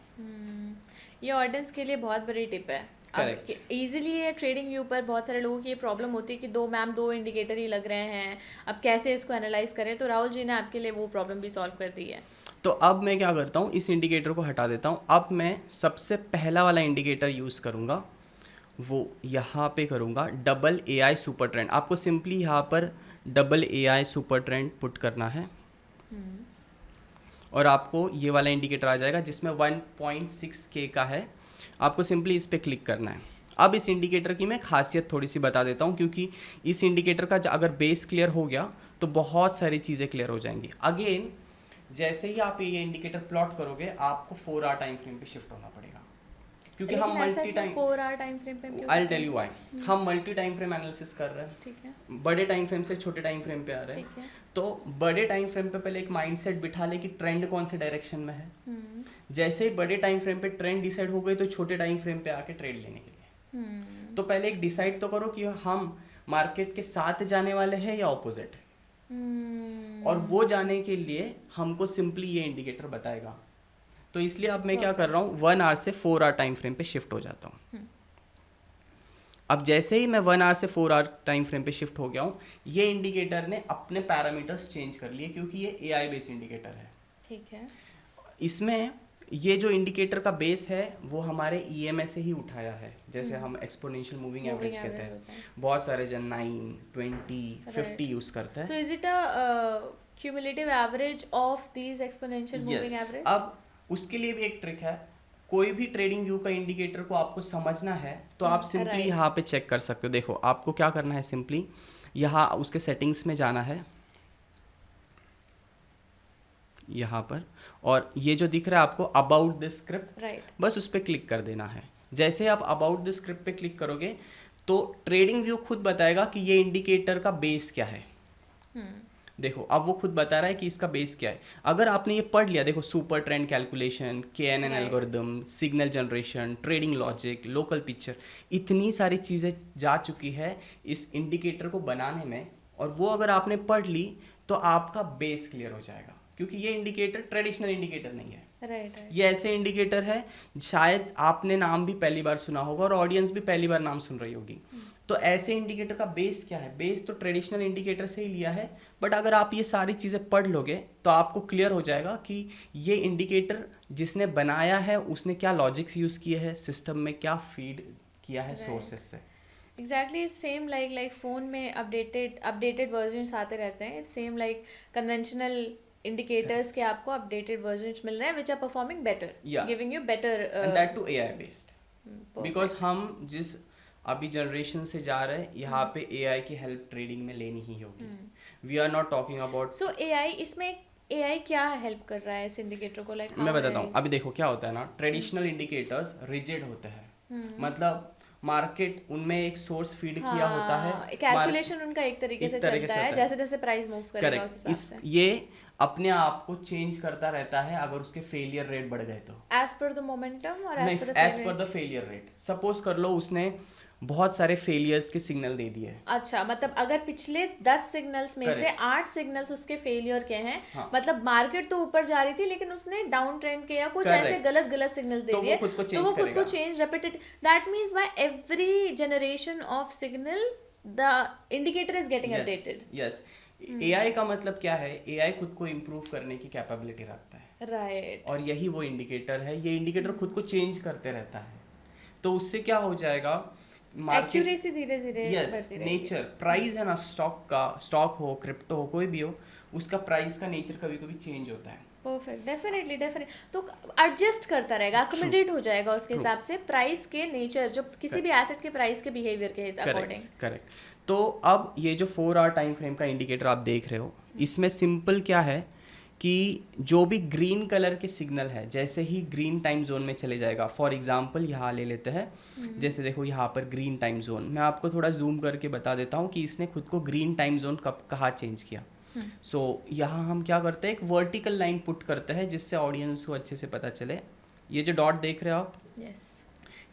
ये ऑडियंस के लिए बहुत बड़ी टिप है। इजीली ये ट्रेडिंग व्यू पर बहुत सारे लोगों की ये प्रॉब्लम होती है कि 2 इंडिकेटर ही लग रहे हैं, अब कैसे इसको एनालाइज करें, तो राहुल जी ने आपके लिए वो प्रॉब्लम भी सॉल्व कर दी है। तो अब मैं क्या करता हूँ, इस इंडिकेटर को हटा देता हूँ। अब मैं सबसे पहला वाला इंडिकेटर यूज़ करूँगा, वो यहाँ पे करूँगा AA सुपर ट्रेंड। आपको सिंपली यहाँ पर AA सुपर ट्रेंड पुट करना है और आपको ये वाला इंडिकेटर आ जाएगा जिसमें 1.6K का है, आपको सिंपली इस पर क्लिक करना है। अब इस इंडिकेटर की मैं खासियत थोड़ी सी बता देता हूँ, क्योंकि इस इंडिकेटर का अगर बेस क्लियर हो गया तो बहुत सारी चीज़ें क्लियर हो जाएंगी। अगेन जैसे ही आप ये इंडिकेटर प्लॉट करोगे आपको 4 आवर टाइम फ्रेम पे शिफ्ट होना पड़ेगा, क्योंकि हम multi time 4 hour time frame पे, I will tell you why, हम मल्टी टाइम फ्रेम एनालिसिस कर रहे हैं, ठीक है, बड़े टाइम फ्रेम से छोटे टाइम फ्रेम पे आ रहे हैं। तो बड़े टाइम फ्रेम पे पहले एक माइंडसेट बिठा ले कि ट्रेंड कौन से डायरेक्शन में है। जैसे ही बड़े टाइम फ्रेम पे ट्रेंड डिसाइड हो गई तो छोटे टाइम फ्रेम पे आके ट्रेड लेने के लिए तो पहले एक डिसाइड तो करो कि हम मार्केट के साथ जाने वाले हैं या ऑपोजिट है, और वो जाने के लिए हमको सिंपली ये इंडिकेटर बताएगा। तो इसलिए अब मैं क्या कर रहा हूँ, 1 आवर से 4 आवर टाइम फ्रेम पे शिफ्ट हो जाता हूँ। अब जैसे ही मैं 1 आवर से 4 आवर टाइम फ्रेम पे शिफ्ट हो गया हूँ, ये इंडिकेटर ने अपने पैरामीटर्स चेंज कर लिए, क्योंकि ये AI बेस इंडिकेटर है, ठीक है। इसमें ये जो इंडिकेटर का बेस है वो हमारे EMA से ही उठाया है, जैसे हम एक्सपोनेंशियल मूविंग एवरेज कहते हैं। बहुत सारे जन 9, 20, 50 यूज करते हैं। So is it a cumulative average of these exponential moving average? अब उसके लिए भी एक ट्रिक है, कोई भी ट्रेडिंग व्यू का इंडिकेटर को आपको समझना है तो आप सिंपली यहाँ पे चेक कर सकते हो। देखो आपको क्या करना है, सिंपली यहाँ उसके सेटिंग्स में जाना है, यहाँ पर, और ये जो दिख रहा है आपको अबाउट दिस स्क्रिप्ट, बस उस पर क्लिक कर देना है। जैसे आप अबाउट दिस स्क्रिप्ट पे क्लिक करोगे तो ट्रेडिंग व्यू खुद बताएगा कि ये इंडिकेटर का बेस क्या है। देखो अब वो खुद बता रहा है कि इसका बेस क्या है। अगर आपने ये पढ़ लिया, देखो super trend calculation, KNN Right. Algorithm, signal generation, trading logic, local picture, इतनी सारी चीज़ें जा चुकी है इस इंडिकेटर को बनाने में, और वो अगर आपने पढ़ ली तो आपका बेस क्लियर हो जाएगा। क्योंकि ये इंडिकेटर ट्रेडिशनल इंडिकेटर नहीं है, राइट। ये ऐसे इंडिकेटर है, शायद आपने नाम भी पहली बार सुना होगा और ऑडियंस भी पहली बार नाम सुन रही होगी। तो ऐसे इंडिकेटर का बेस क्या है? बेस तो ट्रेडिशनल इंडिकेटर से ही लिया है, बट अगर आप ये सारी चीज़ें पढ़ लोगे तो आपको क्लियर हो जाएगा कि ये इंडिकेटर जिसने बनाया है उसने क्या लॉजिक्स यूज़ किए हैं, सिस्टम में क्या फीड किया है सोर्सेज से। एग्जैक्टली सेम लाइक फ़ोन में अपडेटेड वर्जन्स आते रहते हैं। It's same like conventional indicators के आपको अपडेटेड वर्जन्स मिल रहे हैं which are performing better, giving you better, and that too AI based, because हम जिस अभी जनरेशन से जा रहे हैं यहाँ पे AI की हेल्प ट्रेडिंग में लेनी ही होगी। We are not talking about so AI, इसमें AI क्या हेल्प कर रहा है इस इंडिकेटर को? लाइक मैं बताता हूँ। अभी देखो क्या होता है ना, ट्रेडिशनल इंडिकेटर्स रिजिड होते हैं, मतलब मार्केट उनमें एक सोर्स फीड किया होता है, कैलकुलेशन उनका एक तरीके से चलता है, जैसे जैसे प्राइस मूव करेगा उस हिसाब से ये अपने आप को चेंज करता रहता है अगर उसके फेलियर रेट बढ़ गए तो। एज पर द मोमेंटम और as per the failure rate. Suppose कर लो उसने बहुत सारे फेलियर्स के सिग्नल दे दिए। अच्छा, मतलब अगर पिछले 10 सिग्नल्स में से 8 सिग्नल्स उसके फेलियर के हैं, हाँ। मतलब मार्केट तो ऊपर जा रही थी लेकिन उसने डाउन ट्रेंड के या कुछ ऐसे गलत सिग्नल्स दे दिए, तो वो खुद को change repeated. That means by every generation of signal the indicator is getting updated. Yes, AI का मतलब क्या है? AI खुद को इम्प्रूव करने की कैपेबिलिटी रखता है, राइट। और यही वो इंडिकेटर है। ये इंडिकेटर खुद को चेंज करते रहता है, तो उससे क्या हो जाएगा, एक्यूरेसी धीरे धीरे बढ़ती रहेगी। नेचर प्राइस है ना, स्टॉक हो, क्रिप्टो हो, कोई भी हो, उसका प्राइस का नेचर कभी कभी चेंज होता है। परफेक्ट, डेफिनेटली तो एडजस्ट करता रहेगा, अकोमोडेट हो जाएगा उसके हिसाब से प्राइस के नेचर, जो किसी भी एसेट के प्राइस के बिहेवियर के अकॉर्डिंग। करेक्ट। तो अब ये जो 4 आवर टाइम फ्रेम का इंडिकेटर आप देख रहे हो, इसमें सिंपल क्या है कि जो भी ग्रीन कलर के सिग्नल है, जैसे ही ग्रीन टाइम जोन में चले जाएगा, फॉर एग्जांपल यहाँ ले लेते हैं, जैसे देखो यहाँ पर ग्रीन टाइम जोन, मैं आपको थोड़ा जूम करके बता देता हूँ कि इसने खुद को ग्रीन टाइम जोन कब कहाँ चेंज किया। सो यहाँ हम क्या करते हैं, एक वर्टिकल लाइन पुट करते हैं जिससे ऑडियंस को अच्छे से पता चले। ये जो डॉट देख रहे हो आप,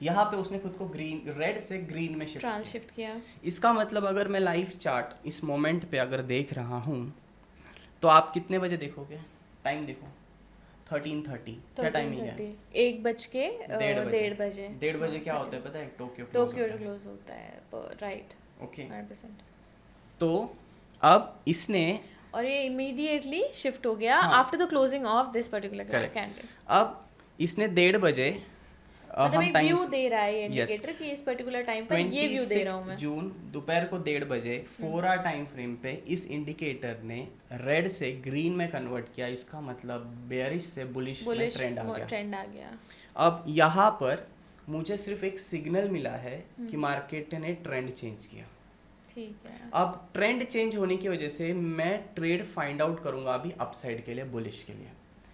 यहाँ पे उसने खुद को ग्रीन, रेड से ग्रीन में शिफ्ट किया। इसका मतलब अगर मैं लाइव चार्ट इस मोमेंट पे अगर देख रहा हूँ तो आप कितने बजे देखोगे? टाइम देखो 13:30। क्या टाइमिंग है? 1:01 बजे। 1:30 बजे क्या होता है पता है? टोक्यो क्लोज होता है, राइट। ओके, 100%। तो अब इसने, और ये इमीडिएटली शिफ्ट हो गया after the closing of this particular candle. अब इसने 1:30 बजे मतलब एक व्यू दे रहा है इंडिकेटर कि इस पर्टिकुलर टाइम पर ये व्यू दे रहा हूं मैं। 26 जून दोपहर को 1:30 बजे 4 आवर टाइम फ्रेम पे इस इंडिकेटर ने रेड से ग्रीन में कन्वर्ट किया। इसका मतलब बेयरिश से बुलिश में ट्रेंड आ गया। अब यहाँ पर मुझे सिर्फ एक सिग्नल मिला है कि मार्केट ने ट्रेंड चेंज किया। ठीक है। अब ट्रेंड चेंज होने की वजह से मैं ट्रेड फाइंड आउट करूंगा अभी अपसाइड के लिए, बुलिश के लिए।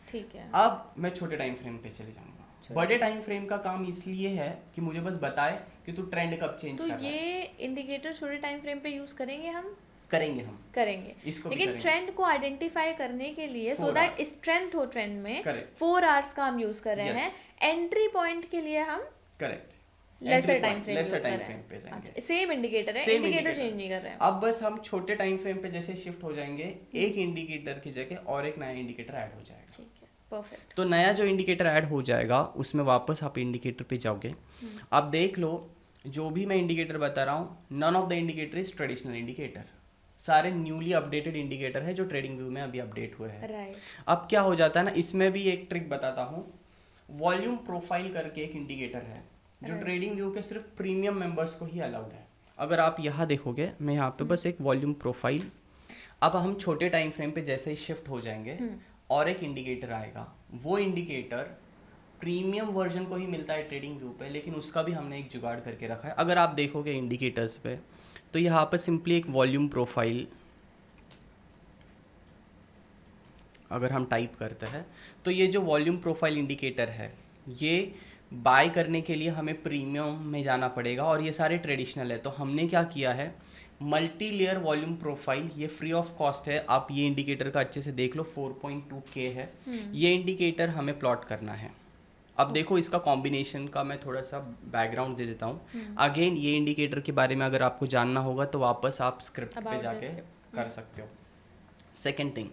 ठीक है। अब मैं छोटे टाइम फ्रेम पे चले जाऊंगा। बड़े टाइम फ्रेम का काम इसलिए है कि मुझे बस बताए कि तू ट्रेंड कब चेंज कर रहा है। तो ये इंडिकेटर छोटे टाइम फ्रेम पे यूज करेंगे हम? करेंगे इसको लेकिन ट्रेंड को आइडेंटिफाई करने के लिए, सो दैट स्ट्रेंथ हो ट्रेंड में, 4 आवर्स का हम यूज कर रहे हैं। एंट्री पॉइंट के लिए हम लेसर टाइम फ्रेम पे जाएंगे। सेम इंडिकेटर है, इंडिकेटर चेंज नहीं कर रहे हैं। अब बस हम छोटे टाइम फ्रेम पे जैसे शिफ्ट हो जाएंगे, एक इंडिकेटर की जगह और एक नया इंडिकेटर ऐड हो जाएगा। ठीक है, परफेक्ट। तो नया जो इंडिकेटर ऐड हो जाएगा उसमें वापस आप इंडिकेटर पे जाओगे। आप देख लो जो भी मैं इंडिकेटर बता रहा हूँ, none of the indicator is traditional indicator, सारे न्यूली अपडेटेड इंडिकेटर है जो ट्रेडिंग व्यू में अभी अपडेट हुए हैं। राइट। अब क्या हो जाता है ना, इसमें भी एक ट्रिक बताता हूँ। वॉल्यूम प्रोफाइल करके एक इंडिकेटर है जो ट्रेडिंग व्यू के सिर्फ प्रीमियम मेंबर्स को ही अलाउड है। अगर आप यहाँ देखोगे, मैं यहाँ पे बस एक वॉल्यूम प्रोफाइल, अब हम छोटे टाइम फ्रेम पे जैसे ही शिफ्ट हो जाएंगे और एक इंडिकेटर आएगा। वो इंडिकेटर प्रीमियम वर्जन को ही मिलता है ट्रेडिंग व्यू पे, लेकिन उसका भी हमने एक जुगाड़ करके रखा है। अगर आप देखोगे इंडिकेटर्स पे तो यहाँ पर सिंपली एक वॉल्यूम प्रोफाइल अगर हम टाइप करते हैं तो ये जो वॉल्यूम प्रोफाइल इंडिकेटर है ये बाय करने के लिए हमें प्रीमियम में जाना पड़ेगा और ये सारे ट्रेडिशनल है। तो हमने क्या किया है, मल्टी लेयर वॉल्यूम प्रोफाइल, ये फ्री ऑफ कॉस्ट है। आप ये इंडिकेटर का अच्छे से देख लो, 4.2K है। ये इंडिकेटर हमें प्लॉट करना है। अब देखो इसका कॉम्बिनेशन का मैं थोड़ा सा बैकग्राउंड दे देता हूँ। अगेन ये इंडिकेटर के बारे में अगर आपको जानना होगा तो वापस आप स्क्रिप्ट पे जाके कर सकते हो। सेकेंड थिंग,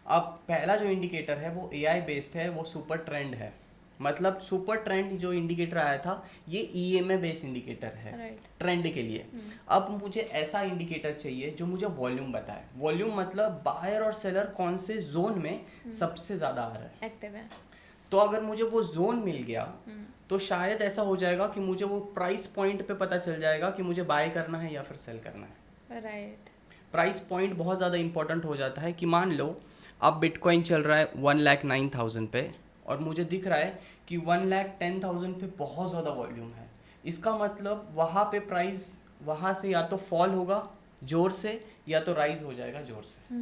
अब पहला जो इंडिकेटर है वो AI बेस्ड है, वो सुपर ट्रेंड है। मतलब सुपर ट्रेंड जो इंडिकेटर आया था ये EMA बेस्ड इंडिकेटर है ट्रेंड के लिए। अब मुझे ऐसा इंडिकेटर चाहिए जो मुझे वॉल्यूम बताए। वॉल्यूम मतलब बायर और सेलर कौन से जोन में सबसे ज़्यादा आ रहा है, एक्टिव है। तो अगर मुझे वो जोन मिल गया तो शायद ऐसा हो जाएगा कि मुझे वो प्राइस पॉइंट पे पता चल जाएगा कि मुझे बाय करना है या फिर सेल करना है। राइट। प्राइस पॉइंट बहुत ज़्यादा इंपॉर्टेंट हो जाता है कि मान लो अब बिटकॉइन चल रहा है 1,09,000 पे और मुझे दिख रहा है कि 1,10,000 पे बहुत ज़्यादा वॉल्यूम है। इसका मतलब वहाँ पे प्राइस वहाँ से या तो फॉल होगा जोर से या तो राइज हो जाएगा जोर से।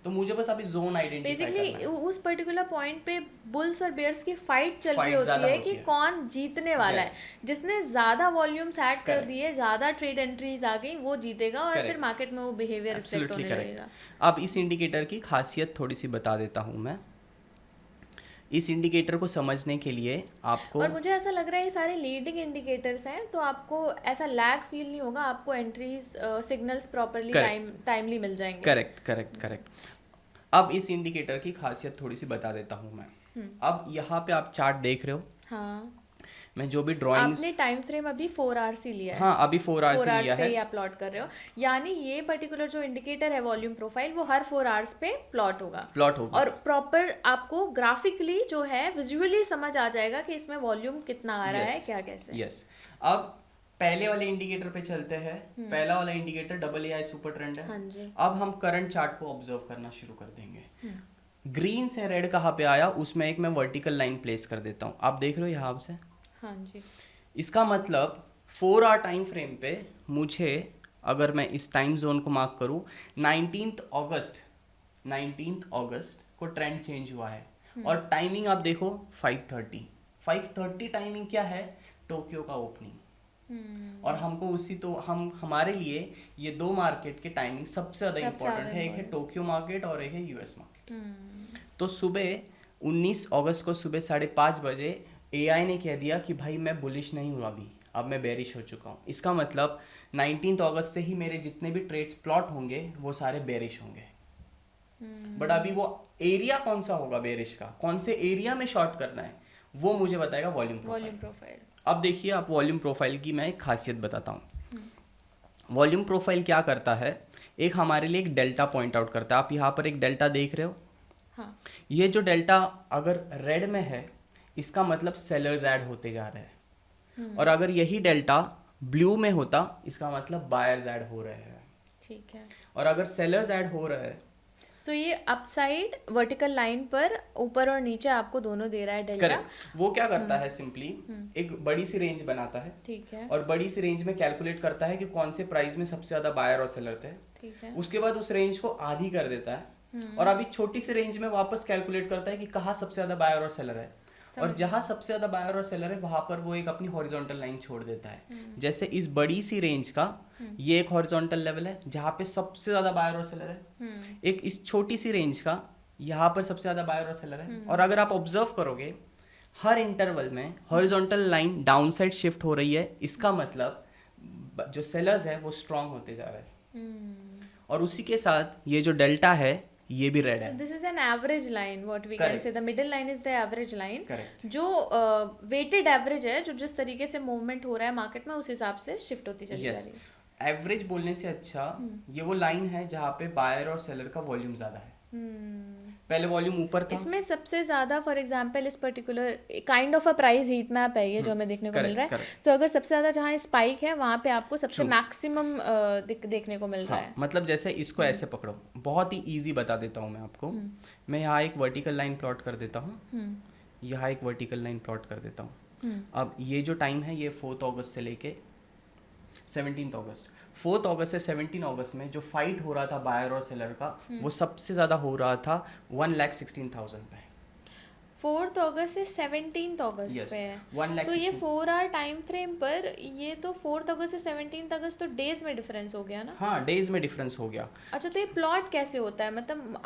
तो मुझे बस अभी जोन आइडेंटिफाई करना है। बेसिकली उस पर्टिकुलर पॉइंट पे बुल्स और बेयर्स की फाइट चल रही होती है कि कौन जीतने वाला है। जिसने ज़्यादा वॉल्यूम्स ऐड कर दिए, ज़्यादा ट्रेड एंट्रीज आ गई, वो जीतेगा और फिर मार्केट में वो बिहेवियर रिफ्लेक्ट होने लगेगा। अब इस इंडिकेटर की खासियत थोड़ी सी बता देता हूँ मैं। इस इंडिकेटर को समझने के लिए आपको, और मुझे ऐसा लग रहा है ये सारे लीडिंग इंडिकेटर्स हैं तो आपको ऐसा लैग फील नहीं होगा, आपको एंट्रीज सिग्नल्स प्रॉपर्ली टाइमली मिल जाएंगे। करेक्ट। अब इस इंडिकेटर की खासियत थोड़ी सी बता देता हूँ मैं। अब यहाँ पे आप चार्ट देख रहे हो। हाँ। मैं जो भी ड्राइंग्स, आपने टाइम फ्रेम अभी 4 आवर्स ही लिया है। हाँ अभी 4 आवर्स ही लिया है। आप प्लॉट कर रहे हो, यानी ये पर्टिकुलर जो इंडिकेटर है वॉल्यूम प्रोफाइल वो हर 4 आवर्स पे प्लॉट होगा और प्रॉपर आपको ग्राफिकली जो है विजुअली समझ आ जाएगा कि इसमें वॉल्यूम कितना आ रहा है, क्या कैसे। यस। अब पहले वाले इंडिकेटर पे चलते हैं। पहला वाला इंडिकेटर AA सुपर ट्रेंड है। हाँ जी। अब हम करंट चार्ट को ऑब्जर्व करना शुरू कर देंगे। ग्रीन से रेड कहाँ पे आया, उसमें एक मैं वर्टिकल लाइन प्लेस कर देता हूँ। आप देख रहे हो यहाँ से। हाँ जी। इसका मतलब 4 आवर टाइम फ्रेम पे मुझे, अगर मैं इस टाइम जोन को मार्क करूँ, 19 अगस्त को ट्रेंड चेंज हुआ है। और टाइमिंग आप देखो 5:30 टाइमिंग क्या है, टोक्यो का ओपनिंग। और हमको उसी तो हमारे लिए ये दो मार्केट के टाइमिंग सबसे ज़्यादा इम्पोर्टेंट है। एक है टोक्यो मार्केट और एक है US मार्केट। तो सुबह 19 अगस्त को सुबह 5:30 बजे AI ने कह दिया कि भाई मैं बुलिश नहीं हूँ, अब मैं बेरिश हो चुका हूँ। इसका मतलब 19 अगस्त से ही मेरे जितने भी ट्रेड्स प्लॉट होंगे वो सारे बेरिश होंगे। बट अभी वो एरिया कौन सा होगा बेरिश का, कौन से एरिया में शॉर्ट करना है, वो मुझे बताएगा वॉल्यूम प्रोफाइल। अब देखिए आप वॉल्यूम प्रोफाइल की मैं एक खासियत बताता हूँ। वॉल्यूम प्रोफाइल क्या करता है, एक हमारे लिए एक डेल्टा पॉइंट आउट करता है। आप यहाँ पर एक डेल्टा देख रहे हो। हाँ। ये जो डेल्टा अगर रेड में है इसका मतलब सेलर्स ऐड होते जा रहे हैं, और अगर यही डेल्टा ब्लू में होता इसका मतलब बायर्स ऐड हो रहे हैं। ठीक है। और अगर सेलर्स ऐड हो रहे हैं तो ये अपसाइड वर्टिकल लाइन पर ऊपर और नीचे आपको दोनों दे रहा है डेल्टा। करेक्ट। वो क्या करता है, सिंपली एक बड़ी सी रेंज बनाता है। ठीक है। और बड़ी सी रेंज में कैलकुलेट करता है कि कौन से प्राइस में सबसे ज्यादा बायर और सेलर थे। ठीक है। उसके बाद उस रेंज को आधी कर देता है और अभी छोटी सी रेंज में वापस कैलकुलेट करता है कि कहाँ सबसे ज्यादा बायर और सेलर है, और जहां सबसे ज्यादा बायर और सेलर है वहां पर वो एक अपनी हॉरिजॉन्टल लाइन छोड़ देता है। जैसे इस बड़ी सी रेंज का ये एक हॉरिजॉन्टल लेवल है जहां पे सबसे ज्यादा बायर और सेलर है। एक इस छोटी सी रेंज का यहाँ पर सबसे ज्यादा बायर और सेलर है। और अगर आप ऑब्जर्व करोगे हर इंटरवल में horizontal line down side shift हो रही है। इसका मतलब जो सेलर्स है वो स्ट्रांग होते जा रहे हैं। और उसी के साथ ये जो डेल्टा है ये भी रेड है। This is an average line, what we can say the middle line is the average line, जो वेटेड एवरेज है, जो जिस तरीके से मूवमेंट हो रहा है मार्केट में उस हिसाब से शिफ्ट होती चली जा रही है। एवरेज बोलने से अच्छा ये वो लाइन है जहाँ पे बायर और सेलर का वॉल्यूम ज्यादा है। पहले वॉल्यूम ऊपर था। इसमें सबसे ज्यादा फॉर एग्जांपल इस particular kind of a price heat map है ये जो हमें देखने को मिल रहा है। सो अगर सबसे ज्यादा जहाँ स्पाइक है वहाँ पे आपको सबसे मैक्सिमम देखने को मिल रहा है। मतलब जैसे इसको ऐसे पकड़ो, बहुत ही इजी बता देता हूँ मैं आपको। मैं यहाँ एक वर्टिकल लाइन प्लॉट कर देता हूँ, यहाँ एक वर्टिकल लाइन प्लॉट कर देता हूँ। अब ये जो टाइम है ये 4 अगस्त से लेके 17 अगस्त, 4 अगस्त से 17 अगस्त में जो फाइट हो रहा था बायर और सेलर का वो सबसे ज़्यादा हो रहा था 1,16,000 पे। 4 अगस्त से 17 अगस्त Yes, पे है। 1 lakh तो ये 16 4 आवर टाइम फ्रेम पर ये तो 4 अगस्त से 17 अगस्त तो डेज में डिफरेंस हो गया ना। हाँ, डेज में डिफरेंस हो गया। अच्छा, तो ये प्लॉट कैसे होता है? मतलब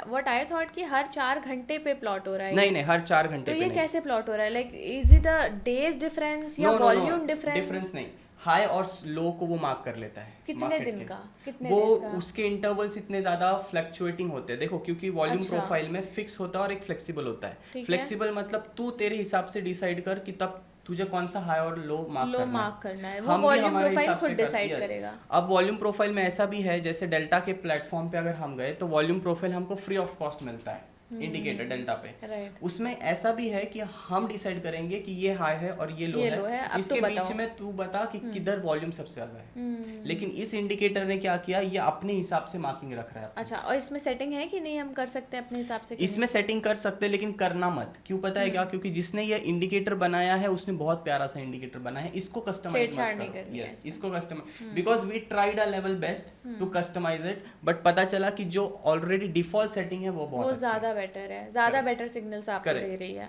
व्हाट आई थॉट कि हर 4 घंटे पे प्लॉट हो रहा है नहीं ये। नहीं, हर 4 तो घंटे पे ये नहीं। कैसे प्लॉट हो रहा है? Like is it a day's difference या no no no, volume difference? Difference नहीं, हाई और लो को वो मार्क कर लेता है कितने मार्केट दिन के। का, कितने वो डेज का? उसके इंटरवल्स इतने ज़्यादा फ्लक्चुएटिंग होते हैं। देखो, क्योंकि वॉल्यूम अच्छा। प्रोफाइल में फिक्स होता है और एक फ्लेक्सिबल होता है। ठीक है। फ्लेक्सिबल मतलब तू तेरे हिसाब से डिसाइड कर कि तब तुझे कौन सा हाई और लो मार्क लो करना है। मार्क करना है, वो हम भी वॉल्यूम हमारे प्रोफाइल हिसाब खुद से डिसाइड yes। करेगा। अब वॉल्यूम प्रोफाइल में ऐसा भी है, जैसे डेल्टा के प्लेटफॉर्म पे अगर हम गए तो वॉल्यूम प्रोफाइल हमको फ्री ऑफ कॉस्ट मिलता है इंडिकेटर डेल्टा पे। राइट। उसमें ऐसा भी है कि हम डिसाइड करेंगे कि ये हाई है और ये लो ये है, लो है, अब इसके तू बीच बताओ। में तू बता कि किधर वॉल्यूम सबसे ज्यादा है। लेकिन इस इंडिकेटर ने क्या किया, ये अपने हिसाब से मार्किंग रख रहा है अपनी। अच्छा, और इसमें सेटिंग है कि नहीं, हम कर सकते हैं अपने हिसाब से कि इसमें सेटिंग कर सकते हैं, लेकिन करना मत। क्यों पता है क्या? क्योंकि जिसने ये इंडिकेटर बनाया है उसने बहुत प्यारा सा इंडिकेटर बनाया है, इसको कस्टमाइज मत छेड़छाड़ नहीं करो। करनी है यस, इसमें। इसको customize, because we tried a level best to customize it, but पता चला कि जो ऑलरेडी डिफॉल्ट सेटिंग है वो वो बहुत अच्छी है। ज़्यादा बेटर है, ज़्यादा Correct। बेटर सिग्नल्स आपको Correct। दे रही है।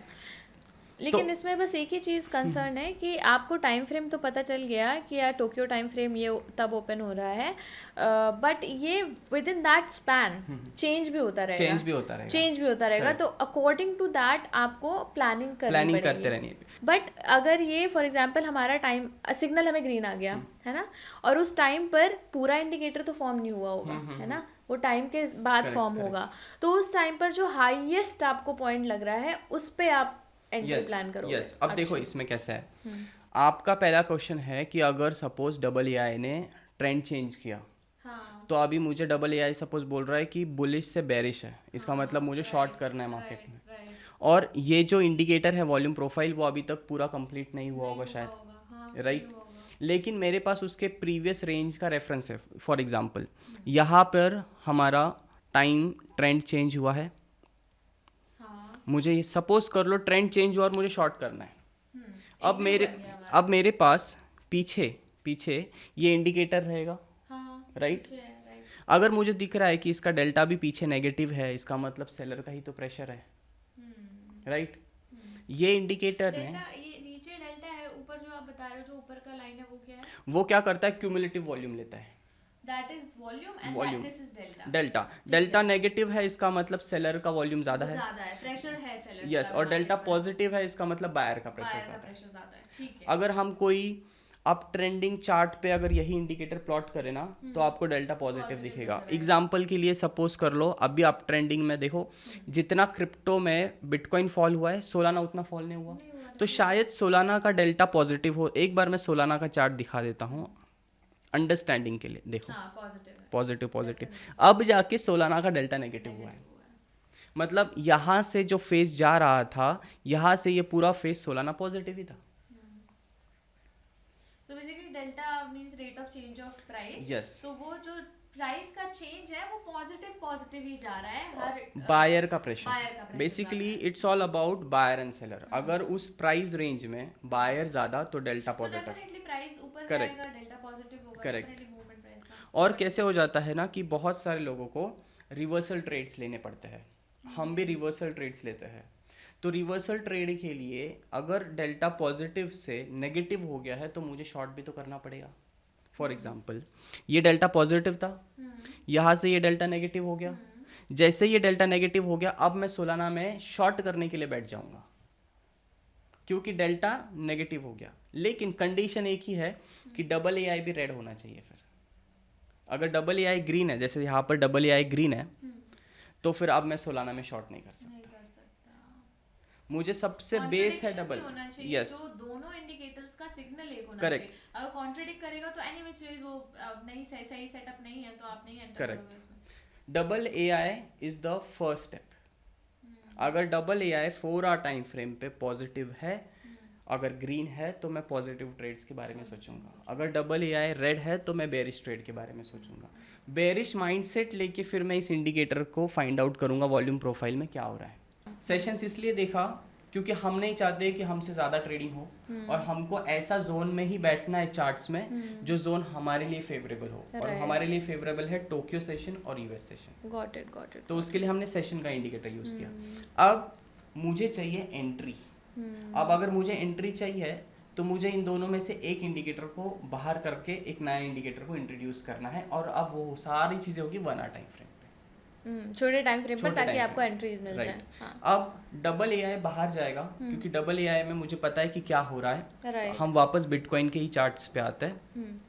लेकिन तो इसमें बस एक ही चीज़ कंसर्न है कि आपको टाइम फ्रेम तो पता चल गया कि यार टोक्यो टाइम फ्रेम ये तब ओपन हो रहा है, बट ये with in that span change भी होता रहेगा। चेंज भी होता रहेगा। चेंज भी होता रहेगा, Correct। तो अकॉर्डिंग टू दैट आपको प्लानिंग करनी प्लानिंग पड़ेगी। करते रहनी है। बट अगर ये फॉर एग्जांपल हमारा टाइम सिग्नल हमें ग्रीन आ गया है ना, और उस टाइम पर पूरा इंडिकेटर तो फॉर्म नहीं हुआ होगा, है ना, वो टाइम के बाद Correct, फॉर्म correct। होगा, तो उस टाइम पर जो हाईएस्ट आपको पॉइंट लग रहा है उस पे आप एंट्री प्लान करोगे। यस, अब देखो अच्छा। इसमें कैसा है। आपका पहला क्वेश्चन है कि अगर सपोज डबल एआई ने ट्रेंड चेंज किया, हाँ। तो अभी मुझे डबल एआई सपोज बोल रहा है कि बुलिश से बेरिश है, इसका मतलब मुझे शॉर्ट करना है मार्केट में। और ये जो इंडिकेटर है वॉल्यूम प्रोफाइल, वो अभी तक पूरा कंप्लीट नहीं हुआ होगा शायद, राइट। लेकिन मेरे पास उसके प्रीवियस रेंज का रेफरेंस है। फॉर एग्जांपल यहाँ पर हमारा टाइम ट्रेंड चेंज हुआ है, मुझे ये सपोज कर लो ट्रेंड चेंज हुआ और मुझे शॉर्ट करना है। अब मेरे पास पीछे ये इंडिकेटर रहेगा, राइट। अगर मुझे दिख रहा है कि इसका डेल्टा भी पीछे नेगेटिव है, इसका मतलब सेलर का ही तो प्रेशर है, राइट। ये इंडिकेटर है, ये नीचे डेल्टा है, ऊपर जो आप बता रहे हो जो ऊपर का लाइन है वो क्या है? वो क्या करता है, क्यूमुलेटिव वॉल्यूम लेता है। That is volume and Volume। This is delta. Delta negative है, इसका मतलब सेलर का वॉल्यूम ज्यादा है, प्रेशर है सेलर। यस। और डेल्टा पॉजिटिव है, इसका मतलब बायर का प्रेशर ज्यादा है। ज्यादा है, ठीक है। अगर हम कोई अप ट्रेंडिंग चार्ट पे अगर यही इंडिकेटर प्लॉट करें ना, तो आपको डेल्टा पॉजिटिव दिखेगा। एग्जांपल के लिए सपोज कर लो, अभी अप ट्रेंडिंग में देखो जितना क्रिप्टो में बिटकॉइन फॉल हुआ है, सोलाना उतना फॉल नहीं हुआ, तो शायद सोलाना का डेल्टा पॉजिटिव हो। एक बार मैं सोलाना का चार्ट दिखा देता हूँ अंडरस्टैंडिंग के लिए। देखो पॉजिटिव, अब जाके सोलाना का डेल्टा नेगेटिव हुआ है, मतलब यहाँ से जो फेस जा रहा था, यहाँ से ये पूरा फेस सोलाना पॉजिटिव ही था। So basically delta means rate of change of price. Yes। तो वो जो प्राइस का चेंज है वो पॉजिटिव ही जा रहा है हर बायर का pressure. Basically it's all about buyer and seller. अगर उस प्राइस रेंज में बायर ज्यादा तो डेल्टा पॉजिटिव, डेफिनेटली प्राइस ऊपर Correct। जाएगा, डेल्टा पॉजिटिव होगा, Correct। डेफिनेटली मूवमेंट प्राइस का। और कैसे हो जाता है ना कि बहुत सारे लोगों को रिवर्सल ट्रेड्स लेने पड़ते हैं, हम भी रिवर्सल ट्रेड्स लेते हैं। तो रिवर्सल ट्रेड के लिए अगर डेल्टा पॉजिटिव से नेगेटिव हो गया है तो मुझे शॉर्ट भी तो करना पड़ेगा। फॉर एग्जांपल ये डेल्टा पॉजिटिव था, यहाँ से ये डेल्टा नेगेटिव हो गया, जैसे ये डेल्टा नेगेटिव हो गया अब मैं सोलाना में शॉर्ट करने के लिए बैठ जाऊंगा क्योंकि डेल्टा नेगेटिव हो गया। लेकिन कंडीशन एक ही है कि डबल एआई भी रेड होना चाहिए। फिर अगर डबल एआई ग्रीन है, जैसे यहाँ पर डबल एआई ग्रीन है, तो फिर अब मैं सोलाना में शॉर्ट नहीं कर सकता। मुझे सबसे बेस है डबल, यस। तो दोनों इंडिकेटर्स का सिग्नल एक होना Correct। चाहिए। अगर कॉन्ट्रडिक्ट करेगा तो एनी व्हिच वेज वो नहीं सही सेटअप नहीं है तो आप नहीं एंटर करोगे इसमें। Double AI is the first step. अगर double AI 4 hour time frame पे पॉजिटिव है, अगर ग्रीन है तो मैं पॉजिटिव ट्रेड्स के बारे में सोचूंगा, अगर डबल एआई रेड है तो मैं बेरिश ट्रेड के बारे में सोचूंगा। बेरिश माइंडसेट लेके फिर मैं इस इंडिकेटर को फाइंड आउट करूंगा वॉल्यूम प्रोफाइल में क्या हो रहा है। सेशंस इसलिए देखा क्योंकि हम नहीं चाहते कि हमसे ज़्यादा ट्रेडिंग हो, और हमको ऐसा जोन में ही बैठना है चार्ट्स में जो जोन हमारे लिए फेवरेबल हो, और हमारे लिए फेवरेबल है टोक्यो सेशन और यूएस सेशन। Got it. तो उसके लिए हमने सेशन का इंडिकेटर यूज़ किया। अब मुझे चाहिए एंट्री। अब अगर मुझे एंट्री चाहिए तो मुझे इन दोनों में से एक इंडिकेटर को बाहर करके एक नया इंडिकेटर को इंट्रोड्यूस करना है, और अब वो सारी चीज़ें होगी 1 आवर टाइम फ्रेम पे, छोटे टाइम फ्रेम पर, छोटे ताकि time आपको frame। एंट्रीज मिल Right. जाए। हाँ। अब डबल एआई बाहर जाएगा, क्योंकि डबल एआई में मुझे पता है कि क्या हो रहा है। राइट। हम वापस बिटकॉइन के ही चार्ट्स पे आते हैं।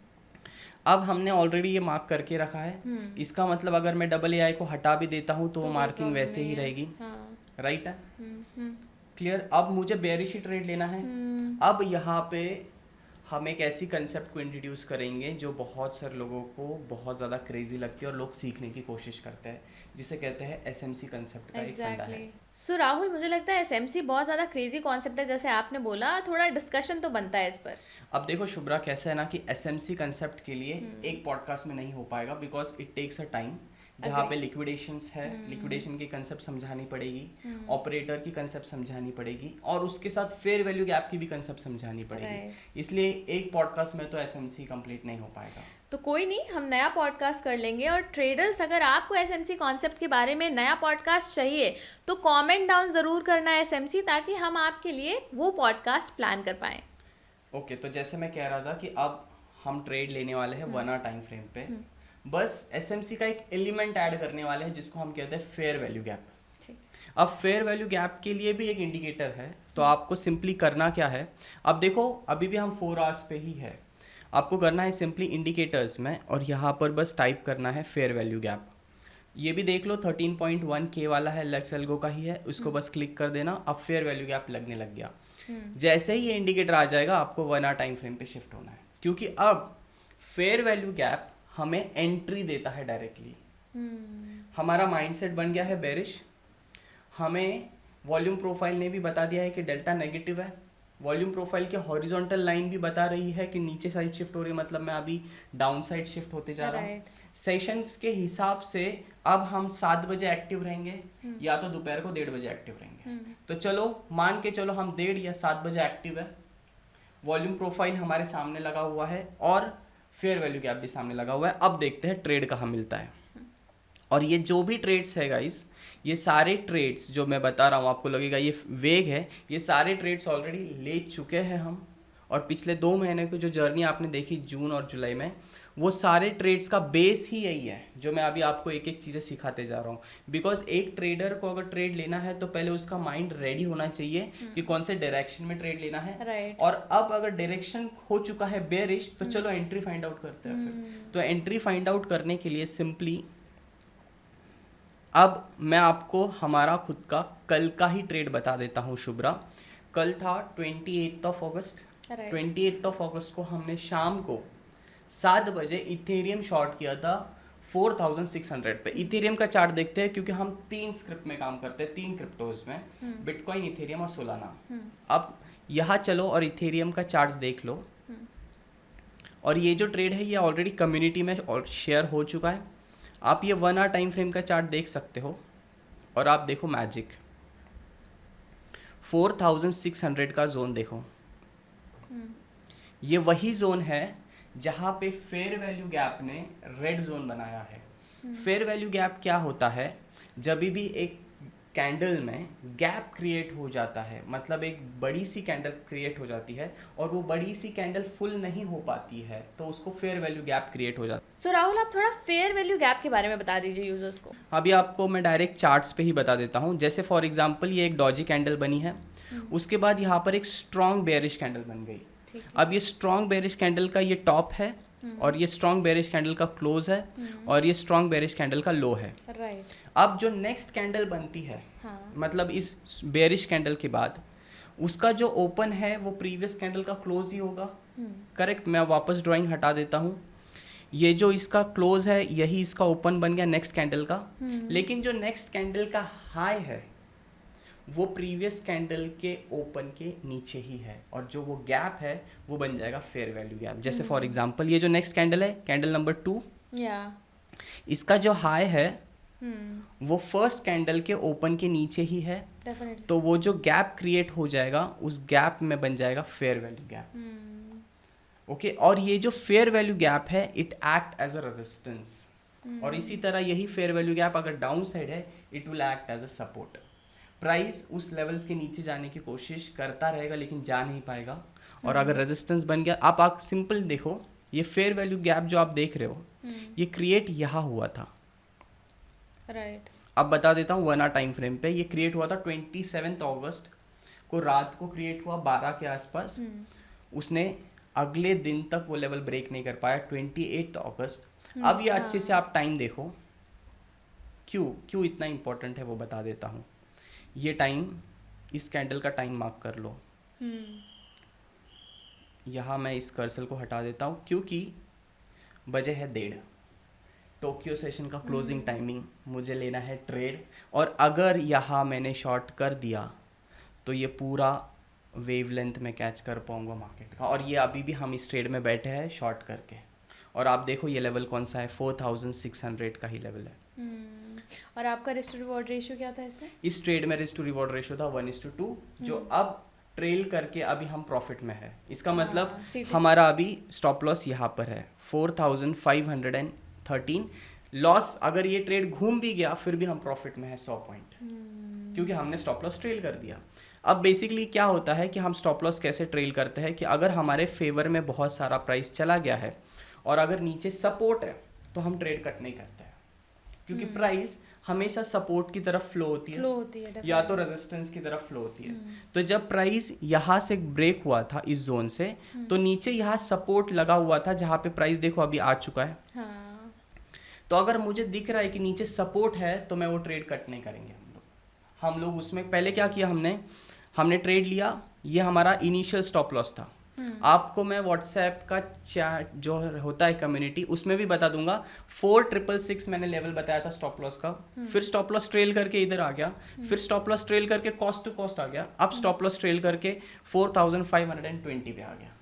अब हमने ऑलरेडी ये मार्क करके रखा है, इसका मतलब अगर मैं डबल एआई को हटा भी देता हूँ तो वो मार्किंग वैसे ही रहेगी। राइट है, क्लियर। अब मुझे बेयरिश ट्रेड लेना है। अब यहाँ पे हम एक ऐसी कंसेप्ट को इंट्रोड्यूस करेंगे जो बहुत सारे लोगों को बहुत ज़्यादा क्रेजी लगती है और लोग सीखने की कोशिश करते हैं, जिसे कहते हैं एसएमसी कंसेप्ट का एक फंडा है। सो राहुल, मुझे लगता है एसएमसी बहुत ज़्यादा क्रेजी कॉन्सेप्ट है, जैसे आपने बोला, थोड़ा डिस्कशन तो बनता है इस पर। अब देखो शुभ्रा, कैसा है ना कि एसएमसी कंसेप्ट के लिए एक पॉडकास्ट में नहीं हो पाएगा, because it takes a time, जहाँ पे लिक्विडेशंस है, लिक्विडेशन की कंसेप्ट समझानी पड़ेगी, ऑपरेटर की कंसेप्ट समझानी पड़ेगी, और उसके साथ फेयर वैल्यू गैप की भी कंसेप्ट समझानी पड़ेगी। इसलिए एक पॉडकास्ट में तो एसएमसी कंप्लीट नहीं हो पाएगा। तो कोई नहीं, हम नया पॉडकास्ट कर लेंगे। और ट्रेडर्स, अगर आपको एसएमसी कॉन्सेप्ट के बारे में नया पॉडकास्ट चाहिए तो कमेंट डाउन ज़रूर करना है एसएमसी, ताकि हम आपके लिए वो पॉडकास्ट प्लान कर पाएँ। ओके, तो जैसे मैं कह रहा था कि अब हम ट्रेड लेने वाले हैं 1 आवर टाइम फ्रेम पे, बस एसएमसी का एक एलिमेंट ऐड करने वाले हैं जिसको हम कहते हैं फेयर वैल्यू गैप। अब फेयर वैल्यू गैप के लिए भी एक इंडिकेटर है, तो आपको सिंपली करना क्या है, अब देखो अभी भी हम 4 आवर्स पे ही है, आपको करना है सिंपली इंडिकेटर्स में, और यहाँ पर बस टाइप करना है फेयर वैल्यू गैप। ये भी देख लो 13.1K वाला है, लेक्स एल्गो का ही है, उसको बस क्लिक कर देना, अब फेयर वैल्यू गैप लगने लग गया। जैसे ही ये इंडिकेटर आ जाएगा आपको 1 आवर टाइम फ्रेम पे शिफ्ट होना है, क्योंकि अब फेयर वैल्यू गैप हमें एंट्री देता है डायरेक्टली। हमारा माइंडसेट बन गया है बेरिश, हमें वॉल्यूम प्रोफाइल ने भी बता दिया है कि डेल्टा नेगेटिव है, वॉल्यूम प्रोफाइल के हॉरिजॉन्टल लाइन भी बता रही है कि नीचे साइड शिफ्ट हो रही है, मतलब मैं अभी डाउन साइड शिफ्ट होते जा रहा हूँ। सेशंस के हिसाब से अब हम 7 बजे एक्टिव रहेंगे, या तो दोपहर को 1:30 बजे एक्टिव रहेंगे। तो चलो मान के चलो हम 1:30 या 7 बजे एक्टिव है, वॉल्यूम प्रोफाइल हमारे सामने लगा हुआ है और फेयर वैल्यू गैप भी सामने लगा हुआ है। अब देखते हैं ट्रेड कहाँ मिलता है। और ये जो भी ट्रेड्स है गाइस, ये सारे ट्रेड्स जो मैं बता रहा हूँ, आपको लगेगा ये वेग है, ये सारे ट्रेड्स ऑलरेडी ले चुके हैं हम, और पिछले 2 महीने की जो जर्नी आपने देखी जून और जुलाई में, वो सारे ट्रेड्स का बेस ही यही है जो मैं अभी आपको एक एक चीज़ें सिखाते जा रहा हूँ। बिकॉज एक ट्रेडर को अगर ट्रेड लेना है तो पहले उसका माइंड रेडी होना चाहिए कि कौन से डायरेक्शन में ट्रेड लेना है। और अब अगर डायरेक्शन हो चुका है बेरिश, तो चलो एंट्री फाइंड आउट करते हैं फिर। तो एंट्री फाइंड आउट करने के लिए सिंपली अब मैं आपको हमारा खुद का कल का ही ट्रेड बता देता हूँ शुभ्रा। कल था 28 अगस्त। 28 अगस्त को हमने शाम को 7 बजे इथेरियम शॉर्ट किया था 4600 पे। इथेरियम का चार्ट देखते हैं, क्योंकि हम 3 स्क्रिप्ट में काम करते हैं, 3 क्रिप्टोज में, बिटकॉइन, इथेरियम और सोलाना। अब यहाँ चलो और इथेरियम का चार्ट देख लो, और ये जो ट्रेड है ये ऑलरेडी कम्युनिटी में शेयर हो चुका है। आप ये 1 आवर टाइम फ्रेम का चार्ट देख सकते हो, और आप देखो मैजिक 4600 का जोन देखो, ये वही जोन है जहाँ पे फेयर वैल्यू गैप ने रेड जोन बनाया है। फेयर वैल्यू गैप क्या होता है, जब भी एक कैंडल में गैप क्रिएट हो जाता है, मतलब एक बड़ी सी कैंडल क्रिएट हो जाती है और वो बड़ी सी कैंडल फुल नहीं हो पाती है, तो उसको फेयर वैल्यू गैप क्रिएट हो जाता है। सो राहुल, आप थोड़ा फेयर वैल्यू गैप के बारे में बता दीजिए यूजर्स को। अभी आपको मैं डायरेक्ट चार्ट्स पे ही बता देता हूँ। जैसे फॉर एग्जांपल ये एक डॉजी कैंडल बनी है, उसके बाद यहाँ पर एक स्ट्रॉन्ग बेयरिश कैंडल बन गई। अब ये स्ट्रॉन्ग बेयरिश कैंडल का ये टॉप है, और ये स्ट्रॉन्ग बेयरिश कैंडल का क्लोज है, और ये स्ट्रॉन्ग बेयरिश कैंडल का लो है। अब जो नेक्स्ट कैंडल बनती है, मतलब इस बेयरिश कैंडल के बाद उसका जो ओपन है वो प्रीवियस कैंडल का क्लोज ही होगा। करेक्ट। मैं वापस ड्राइंग हटा देता हूँ। ये जो इसका क्लोज है यही इसका ओपन बन गया नेक्स्ट कैंडल का। लेकिन जो नेक्स्ट कैंडल का हाई है वो प्रीवियस कैंडल के ओपन के नीचे ही है, और जो वो गैप है वो बन जाएगा फेयर वैल्यू गैप। जैसे फॉर एग्जांपल ये जो नेक्स्ट कैंडल है, कैंडल नंबर 2, इसका जो हाई है वो फर्स्ट कैंडल के ओपन के नीचे ही है। तो वो जो गैप क्रिएट हो जाएगा उस गैप में बन जाएगा फेयर वैल्यू गैप। ओके। और ये जो फेयर वैल्यू गैप है it act as a resistance, और इसी तरह यही फेयर वैल्यू गैप अगर डाउन साइड है it will act as a support. Price उस लेवल्स के नीचे जाने की कोशिश करता रहेगा लेकिन जा नहीं पाएगा। और अगर रेजिस्टेंस बन गया, आप सिंपल देखो, ये फेयर वैल्यू गैप जो आप देख रहे हो ये क्रिएट यहाँ हुआ था, राइट। अब बता देता हूँ 1 आवर टाइम फ्रेम पे। ये क्रिएट हुआ था 27 अगस्त को, रात को क्रिएट हुआ 12 के आसपास। उसने अगले दिन तक वो लेवल ब्रेक नहीं कर पाया, 28 अगस्त। अब ये अच्छे से आप टाइम देखो, क्यों इतना इंपॉर्टेंट है वो बता देता हूँ। ये टाइम, इस कैंडल का टाइम मार्क कर लो। यहाँ मैं इस कर्सर को हटा देता हूँ क्योंकि बजे है 1:30, टोक्यो सेशन का क्लोजिंग टाइमिंग, मुझे लेना है ट्रेड। और अगर यहाँ मैंने शॉर्ट कर दिया तो ये पूरा वेवलेंथ में कैच कर पाऊंगा मार्केट का। और ये अभी भी हम इस ट्रेड में बैठे हैं शॉर्ट करके, और आप देखो ये लेवल कौन सा है, 4600 का ही लेवल है। और आपका रिस्क टू रिवॉर्ड रेशियो क्या था इसमें? इस ट्रेड में रिस्क टू रिवॉर्ड रेशियो था 1:2, जो अब ट्रेल करके अभी हम प्रॉफिट में है। इसका मतलब हमारा अभी स्टॉप लॉस यहाँ पर है 4513। लॉस, अगर ये ट्रेड घूम भी गया फिर भी हम प्रॉफिट में है 100 पॉइंट, क्योंकि हमने स्टॉप लॉस ट्रेल कर दिया। अब बेसिकली क्या होता है कि हम स्टॉप लॉस कैसे ट्रेल करते हैं कि अगर हमारे फेवर में बहुत सारा प्राइस चला गया है और अगर नीचे सपोर्ट है तो हम ट्रेड कट नहीं करते हैं, क्योंकि प्राइस हमेशा सपोर्ट की तरफ फ्लो होती है या तो रेजिस्टेंस की तरफ फ्लो होती है। तो जब प्राइस यहाँ से ब्रेक हुआ था इस जोन से, तो नीचे यहाँ सपोर्ट लगा हुआ था जहाँ पे प्राइस देखो अभी आ चुका है। तो अगर मुझे दिख रहा है कि नीचे सपोर्ट है तो मैं वो ट्रेड कट नहीं करेंगे हम लोग उसमें पहले क्या किया, हमने ट्रेड लिया, ये हमारा इनिशियल स्टॉप लॉस था। आपको मैं व्हाट्सएप का चैट जो होता है कम्युनिटी, उसमें भी बता दूंगा। 4666 मैंने लेवल बताया था स्टॉप लॉस का, फिर स्टॉप लॉस ट्रेल करके इधर आ गया, फिर स्टॉप लॉस ट्रेल करके कॉस्ट टू कॉस्ट आ गया, अब स्टॉप लॉस ट्रेल करके 4520 पे आ गया।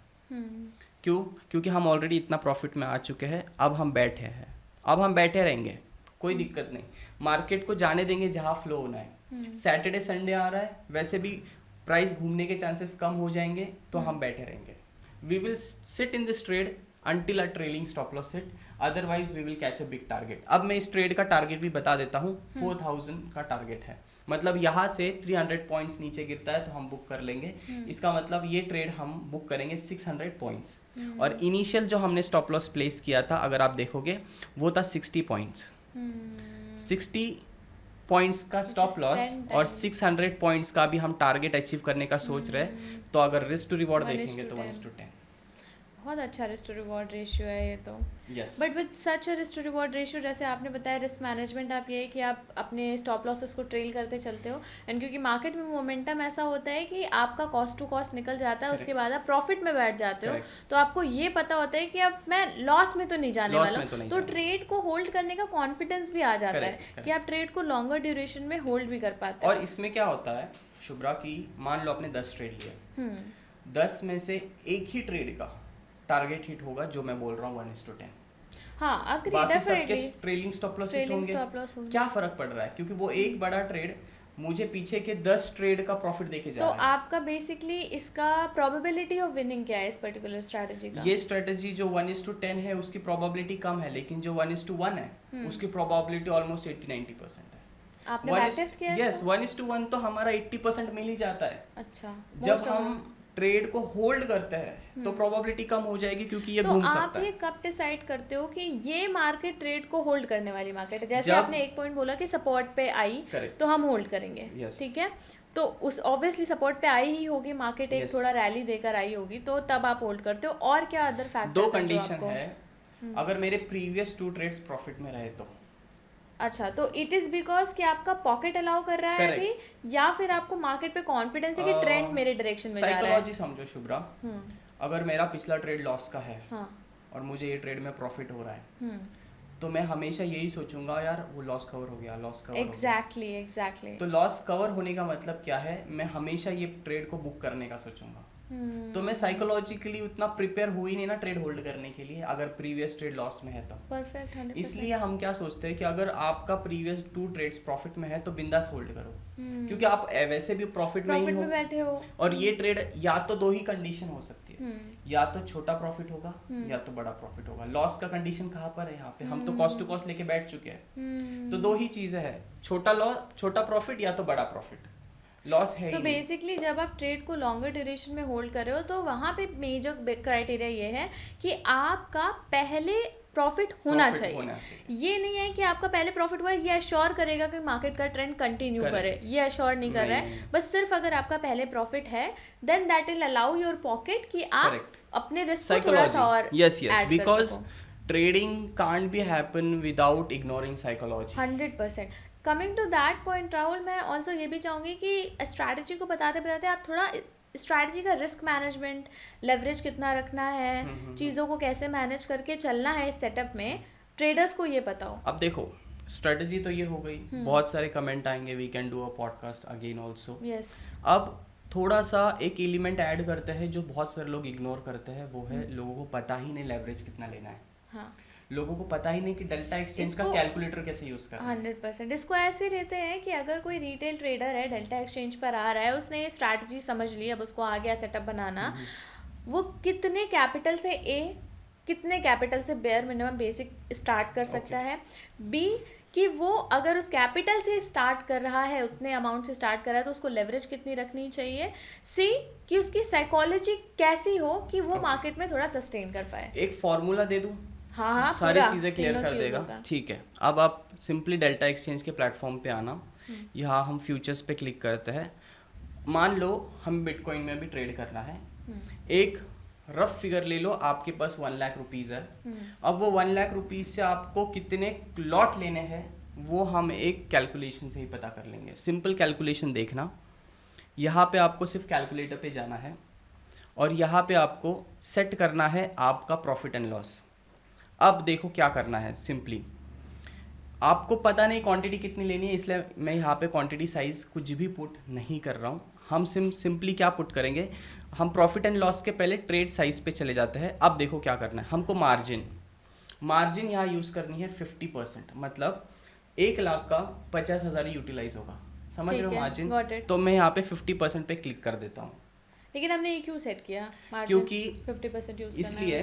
क्यों? क्योंकि हम ऑलरेडी इतना प्रॉफिट में आ चुके हैं। अब हम बैठे हैं, अब हम बैठे रहेंगे, कोई दिक्कत नहीं, मार्केट को जाने देंगे जहाँ फ्लो होना है। सैटरडे संडे आ रहा है, वैसे भी प्राइस घूमने के चांसेस कम हो जाएंगे, तो हम बैठे रहेंगे। We will sit in this trade until a trailing stop loss hit, otherwise we will catch a big target। अब मैं इस ट्रेड का टारगेट भी बता देता हूँ, 4000 का टारगेट है। मतलब यहाँ से 300 पॉइंट्स नीचे गिरता है तो हम बुक कर लेंगे। इसका मतलब ये ट्रेड हम बुक करेंगे 600 पॉइंट्स। और इनिशियल जो हमने स्टॉप लॉस प्लेस किया था, अगर आप देखोगे, वो था 60 पॉइंट्स। 60 पॉइंट्स का स्टॉप लॉस और 600 पॉइंट्स का भी हम टारगेट अचीव करने का सोच रहे हैं। तो अगर रिस्क टू रिवॉर्ड देखेंगे तो 1:10। बहुत अच्छा रिस्क टू रिवॉर्ड रेशियो है ये तो। But with such a risk to reward ratio, जैसे आपने बताया रिस्क मैनेजमेंट, आप ये है कि आप अपने स्टॉप लॉसेस को ट्रेल करते चलते हो। एंड क्योंकि मार्केट में मोमेंटम ऐसा होता है कि आपका कॉस्ट टू कॉस्ट निकल जाता है, उसके बाद आप प्रॉफिट में बैठ जाते हो, तो आपको ये पता होता है कि अब मैं लॉस में तो नहीं जाने वाला, तो ट्रेड को होल्ड करने का कॉन्फिडेंस भी आ जाता है कि आप ट्रेड को लॉन्गर ड्यूरेशन में होल्ड भी कर पाते हैं। और इसमें क्या होता है शुभ्रा, की मान लो आपने 10 ट्रेड लिए, 10 में से एक ही ट्रेड का टारगेट हिट होगा, जो मैं बोल रहा हूँ 1:10। हाँ, बाकी सबके ट्रेलिंग स्टॉप लॉस हिट होंगे। क्या फर्क पड़ रहा है, क्योंकि वो एक बड़ा ट्रेड मुझे पीछे के 10 ट्रेड का प्रॉफिट देके जा रहा है। तो आपका बेसिकली इसका प्रोबेबिलिटी ऑफ विनिंग क्या है इस पर्टिकुलर स्ट्रेटजी का? ये स्ट्रेटजी जो 1:10 है उसकी प्रोबेबिलिटी कम है, लेकिन जो 1:1 है उसकी प्रोबेबिलिटी ऑलमोस्ट 80-90% है। आपने बैक टेस्ट किया है? यस, 1:1 तो हमारा 80% मिल ही जाता है। अच्छा, जब हम ट्रेड को होल्ड करते हैं तो प्रोबेबिलिटी कम हो जाएगी, क्योंकि ये घूम सकता है। तो आप ये कब डिसाइड करते हो कि ये मार्केट ट्रेड को होल्ड करने वाली मार्केट है? जैसे आपने एक पॉइंट बोला कि सपोर्ट पे आई तो हम होल्ड करेंगे, ठीक है, तो उस ऑब्वियसली सपोर्ट पे आई ही होगी मार्केट, एक थोड़ा रैली देकर आई होगी, तो तब आप होल्ड करते हो। और क्या अदर फैक्टर्स? 2 कंडीशन है, अगर मेरे प्रीवियस 2 ट्रेड्स प्रॉफिट में रहे तो। अच्छा, तो इट इज बिकॉज कि आपका पॉकेट अलाउ कर रहा है अभी, या फिर आपको मार्केट पे कॉन्फिडेंस है कि ट्रेंड मेरे डायरेक्शन में जा रहा है? साइकोलॉजी समझो शुभ्रा, अगर मेरा पिछला ट्रेड लॉस का है और मुझे ये ट्रेड में प्रॉफिट हो रहा है, तो मैं हमेशा यही सोचूंगा, यार वो लॉस कवर हो गया, लॉस कवर एग्जैक्टली। तो लॉस कवर होने का मतलब क्या है, मैं हमेशा ये ट्रेड को बुक करने का सोचूंगा। तो मैं साइकोलॉजिकली उतना प्रिपेयर हुई नहीं ना ट्रेड होल्ड करने के लिए, अगर प्रीवियस ट्रेड लॉस में है तो। परफेक्ट, 100%। इसलिए हम क्या सोचते हैं कि अगर आपका प्रीवियस 2 ट्रेड्स प्रॉफिट में है तो बिंदास होल्ड करो, क्योंकि आप वैसे भी प्रॉफिट में बैठे हो। और ये ट्रेड या तो 2 ही कंडीशन हो सकती है, या तो छोटा प्रॉफिट होगा या तो बड़ा प्रॉफिट होगा। लॉस का कंडीशन कहाँ पर है? यहाँ पे हम तो कॉस्ट टू कॉस्ट लेके बैठ चुके हैं, तो 2 ही चीजें हैं, छोटा लॉस, छोटा प्रॉफिट या तो बड़ा प्रॉफिट। लॉस है सो ही नहीं। बेसिकली जब आप ट्रेड को लॉन्गर ड्यूरेशन में होल्ड कर रहे हो तो वहाँ पे मेजर क्राइटेरिया ये है कि आपका पहले प्रॉफिट होना Profit चाहिए। होना चाहिए। ये नहीं है कि आपका पहले प्रॉफिट हुआ ये अश्योर करेगा कि मार्केट का ट्रेंड कंटिन्यू Correct. करे, ये अश्योर नहीं कर रहा है। नहीं। बस सिर्फ अगर आपका पहले प्रॉफिट है then that will allow your pocket कि आप Correct. अपने रिस्क को थोड़ा सा और yes add कर because सको। trading can't be happen without ignoring psychology। 100%। Coming to that point Rahul, मैं ऑल्सो ये भी चाहूँगी कि स्ट्रैटेजी को बताते बताते आप थोड़ा स्ट्रैटेजी का रिस्क मैनेजमेंट, लेवरेज कितना रखना है, चीज़ों को कैसे मैनेज करके चलना है इस सेटअप में, ट्रेडर्स को ये बताओ। अब देखो स्ट्रेटजी तो ये हो गई, बहुत सारे कमेंट आएंगे, we can do a podcast again also. Yes. अब थोड़ा सा एक एलिमेंट ऐड करते हैं जो बहुत सारे लोग इग्नोर करते हैं, वो है लोगों को पता ही नहीं लेवरेज कितना लेना है। हाँ, लोगों को पता ही नहीं कि डेल्टा एक्सचेंज का कैलकुलेटर कैसे यूज करना है। 100%। इसको ऐसे लेते हैं कि अगर कोई रिटेल ट्रेडर है, डेल्टा एक्सचेंज पर आ रहा है, उसने ये स्ट्रैटेजी समझ ली, अब उसको आ गया सेटअप बनाना, वो कितने कैपिटल से कितने कैपिटल से बेयर मिनिमम बेसिक स्टार्ट कर सकता है, बी कि वो अगर उस कैपिटल से स्टार्ट कर रहा है, उतने अमाउंट से स्टार्ट कर रहा है तो उसको लेवरेज कितनी रखनी चाहिए, सी कि उसकी साइकोलॉजी कैसी हो कि वो मार्केट में थोड़ा सस्टेन कर पाए। एक फॉर्मूला दे दूं, हाँ, सारी पूरा, चीजें क्लियर तीनों कर चीज़ों देगा। का। ठीक है, अब आप सिंपली डेल्टा एक्सचेंज के प्लेटफॉर्म पे आना, यहाँ हम फ्यूचर्स पे क्लिक करते हैं। मान लो हम बिटकॉइन में भी ट्रेड करना है, एक रफ फिगर ले लो, आपके पास 1 लाख रुपीज है। अब वो 1 लाख रुपीज से आपको कितने लॉट लेने हैं वो हम एक कैलकुलेशन से ही पता कर लेंगे। सिंपल कैलकुलेशन देखना, यहाँ पे आपको सिर्फ कैलकुलेटर पे जाना है और यहाँ पे आपको सेट करना है आपका प्रॉफिट एंड लॉस। अब देखो क्या करना है, सिंपली आपको पता नहीं क्वांटिटी कितनी लेनी है, इसलिए मैं यहाँ पे क्वांटिटी साइज कुछ भी पुट नहीं कर रहा हूँ। हम सिंपली क्या पुट करेंगे, हम प्रॉफिट एंड लॉस के पहले ट्रेड साइज पे चले जाते हैं। अब देखो क्या करना है, हमको मार्जिन यहाँ यूज़ करनी है 50%, मतलब 1 लाख का 50,000 यूटिलाइज होगा, समझ रहे हो मार्जिन। तो मैं यहाँ पे 50% पे क्लिक कर देता हूँ। लेकिन हमने ये क्यों सेट किया मार्जिन, क्योंकि 50% यूज इसलिए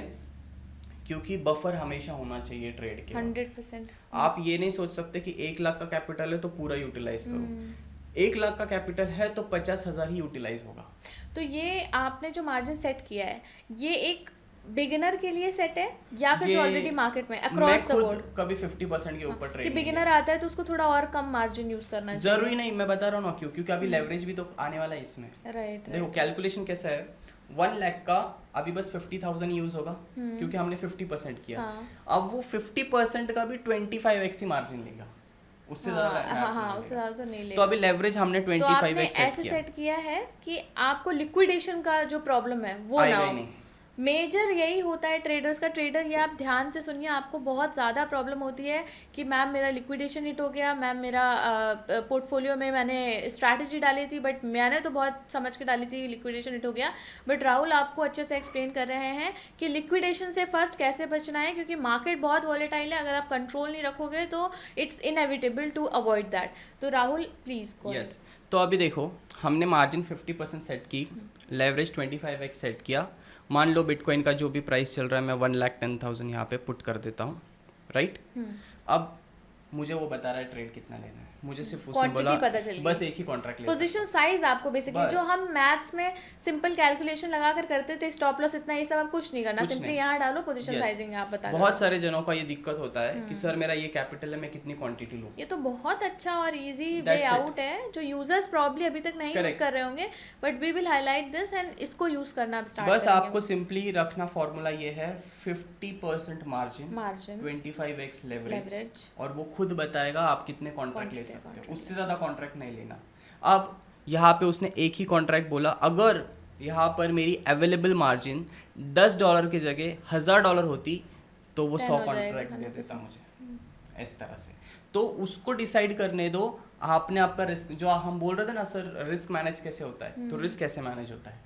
क्योंकि बफर हमेशा होना चाहिए ट्रेड के। 100%। आप ये नहीं सोच सकते कि 1 लाख का कैपिटल है तो पूरा यूटिलाइज करो। 1 लाख का कैपिटल है तो 50,000 ही यूटिलाइज होगा। तो ये आपने जो मार्जिन सेट किया है ये एक बिगिनर के लिए सेट है या फिर जो ऑलरेडी मार्केट में अक्रॉस द बोर्ड? कभी 50% के ऊपर ट्रेड कि बिगिनर आता है तो उसको थोड़ा और कम मार्जिन यूज करना चाहिए। जरूरी नहीं, मैं बता रहा हूँ ना क्यों, क्योंकि अभी लेवरेज भी तो आने वाला है इसमें। राइट। देखो कैलकुलेशन कैसा है, 1 लाख का अभी बस 50,000 यूज होगा क्योंकि हमने 50% किया। अब वो 50% का भी 25x ही मार्जिन लेगा, उससे ज्यादा उससे ज्यादा तो नहीं लेगा। तो अभी लेवरेज हमने 25x ऐसे सेट किया है कि आपको लिक्विडेशन का जो प्रॉब्लम है वो ना हो। मेजर यही होता है ट्रेडर्स का। ट्रेडर ये आप ध्यान से सुनिए, आपको बहुत ज़्यादा प्रॉब्लम होती है कि मैम मेरा लिक्विडेशन हिट हो गया, मैम मेरा पोर्टफोलियो में मैंने स्ट्रैटेजी डाली थी बट मैंने तो बहुत समझ के डाली थी, लिक्विडेशन हिट हो गया। बट राहुल आपको अच्छे से एक्सप्लेन कर रहे हैं कि लिक्विडेशन से फर्स्ट कैसे बचना है, क्योंकि मार्केट बहुत वॉलेटाइल है, अगर आप कंट्रोल नहीं रखोगे तो it's inevitable to avoid that. तो राहुल प्लीज़ गो। यस, तो अभी देखो हमने मार्जिन 50% सेट की, लेवरेज 25x सेट किया। मान लो बिटकॉइन का जो भी प्राइस चल रहा है मैं 1,10,000 यहाँ पे पुट कर देता हूँ, राइट। अब मुझे वो बता रहा है ट्रेड कितना लेना है, मुझे सिर्फ उसने बोला बस एक ही कॉन्ट्रैक्ट ले, पोजीशन साइज आपको बेसिकली जो हम मैथ्स में सिंपल कैलकुलेशन लगाकर करते थे, स्टॉप लॉस इतना, ये सब आप कुछ नहीं करना, सिंपली यहाँ डालो पोजीशन साइजिंग आप बता। बहुत सारे जनों का ये दिक्कत होता है कि सर मेरा ये कैपिटल है, मैं कितनी क्वांटिटी लूं। ये तो बहुत अच्छा और इजी वे आउट है जो यूजर्स प्रॉब्ली अभी तक नहीं यूज कर रहे होंगे, but we will highlight this and इसको यूज करना आप स्टार्ट बस आपको सिंपली रखना फॉर्मूला ये है 50% मार्जिन 25x लेवरेज, और वो खुद बताएगा आप कितने कॉन्ट्रैक्ट ले सकते हो, उससे ज्यादा कॉन्ट्रैक्ट नहीं लेना। अब यहाँ पे उसने एक ही कॉन्ट्रैक्ट बोला, अगर यहाँ पर मेरी अवेलेबल मार्जिन $10 की जगह $1,000 होती तो वो 100 कॉन्ट्रैक्ट दे देता मुझे, इस तरह से। तो उसको डिसाइड करने दो, आपने आपका रिस्क, जो हम बोल रहे थे ना सर रिस्क मैनेज कैसे होता है, तो रिस्क कैसे मैनेज होता है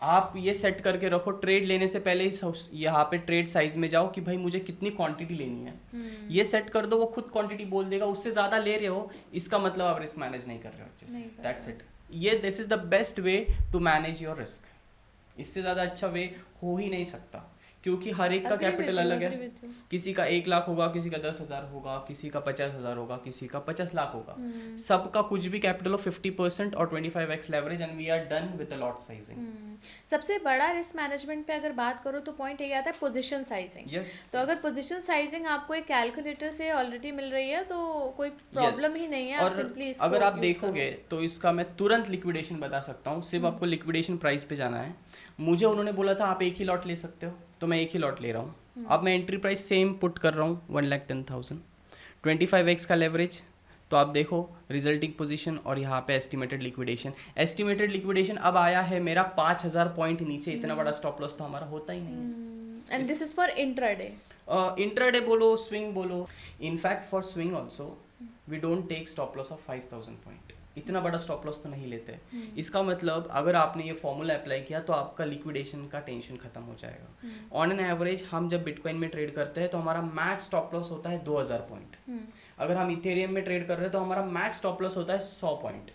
आप ये सेट करके रखो। ट्रेड लेने से पहले ही यहाँ पे ट्रेड साइज में जाओ कि भाई मुझे कितनी क्वांटिटी लेनी है, ये सेट कर दो, वो खुद क्वांटिटी बोल देगा। उससे ज्यादा ले रहे हो इसका मतलब आप रिस्क मैनेज नहीं कर रहे हो अच्छे से, दैट्स इट। ये this is the best way to manage your risk, इससे ज्यादा अच्छा वे हो ही नहीं सकता। क्योंकि हर एक का Agree with कैपिटल you, अलग agree है। with you. किसी का 1 लाख होगा, किसी का 10,000 होगा, किसी का 50,000 होगा, किसी का 50 लाख होगा। सबका कुछ भी कैपिटल ऑफ 50% और 25x leverage and we are done with lot sizing. सबसे बड़ा रिस्क मैनेजमेंट पे अगर बात करो तो पॉइंट ये आता है पोजीशन साइजिंग। यस, तो अगर पोजीशन साइजिंग आपको एक कैलकुलेटर से ऑलरेडी मिल रही है तो कोई प्रॉब्लम ही नहीं है, आप और सिंपली इसको अगर आप use देखोगे तो इसका मैं तुरंत लिक्विडेशन बता सकता हूँ। सिर्फ आपको लिक्विडेशन प्राइस पे जाना है। मुझे उन्होंने बोला था आप एक ही लॉट ले सकते हो, तो मैं एक ही लॉट ले रहा हूँ। अब मैं एंट्री प्राइस सेम पुट कर रहा हूँ 1,10,000, 25x का लेवरेज। तो आप देखो रिजल्टिंग पोजीशन और यहाँ पे एस्टिमेटेड लिक्विडेशन। एस्टिमेटेड लिक्विडेशन अब आया है मेरा 5,000 पॉइंट नीचे। इतना बड़ा स्टॉप लॉस तो हमारा होता ही नहीं है। And this is for intraday. Intraday बोलो, स्विंग बोलो, in fact for swing also we don't take stop loss of 5,000 point. इतना बड़ा स्टॉप लॉस तो नहीं लेते। इसका मतलब अगर आपने ये फॉर्मूला अप्लाई किया तो आपका लिक्विडेशन का टेंशन खत्म हो जाएगा। ऑन एन एवरेज हम जब बिटकॉइन में ट्रेड करते हैं तो हमारा मैक्स स्टॉप लॉस होता है 2,000 पॉइंट। अगर हम इथेरियम में ट्रेड कर रहे हैं तो हमारा मैक्स स्टॉप लॉस होता है 100 पॉइंट।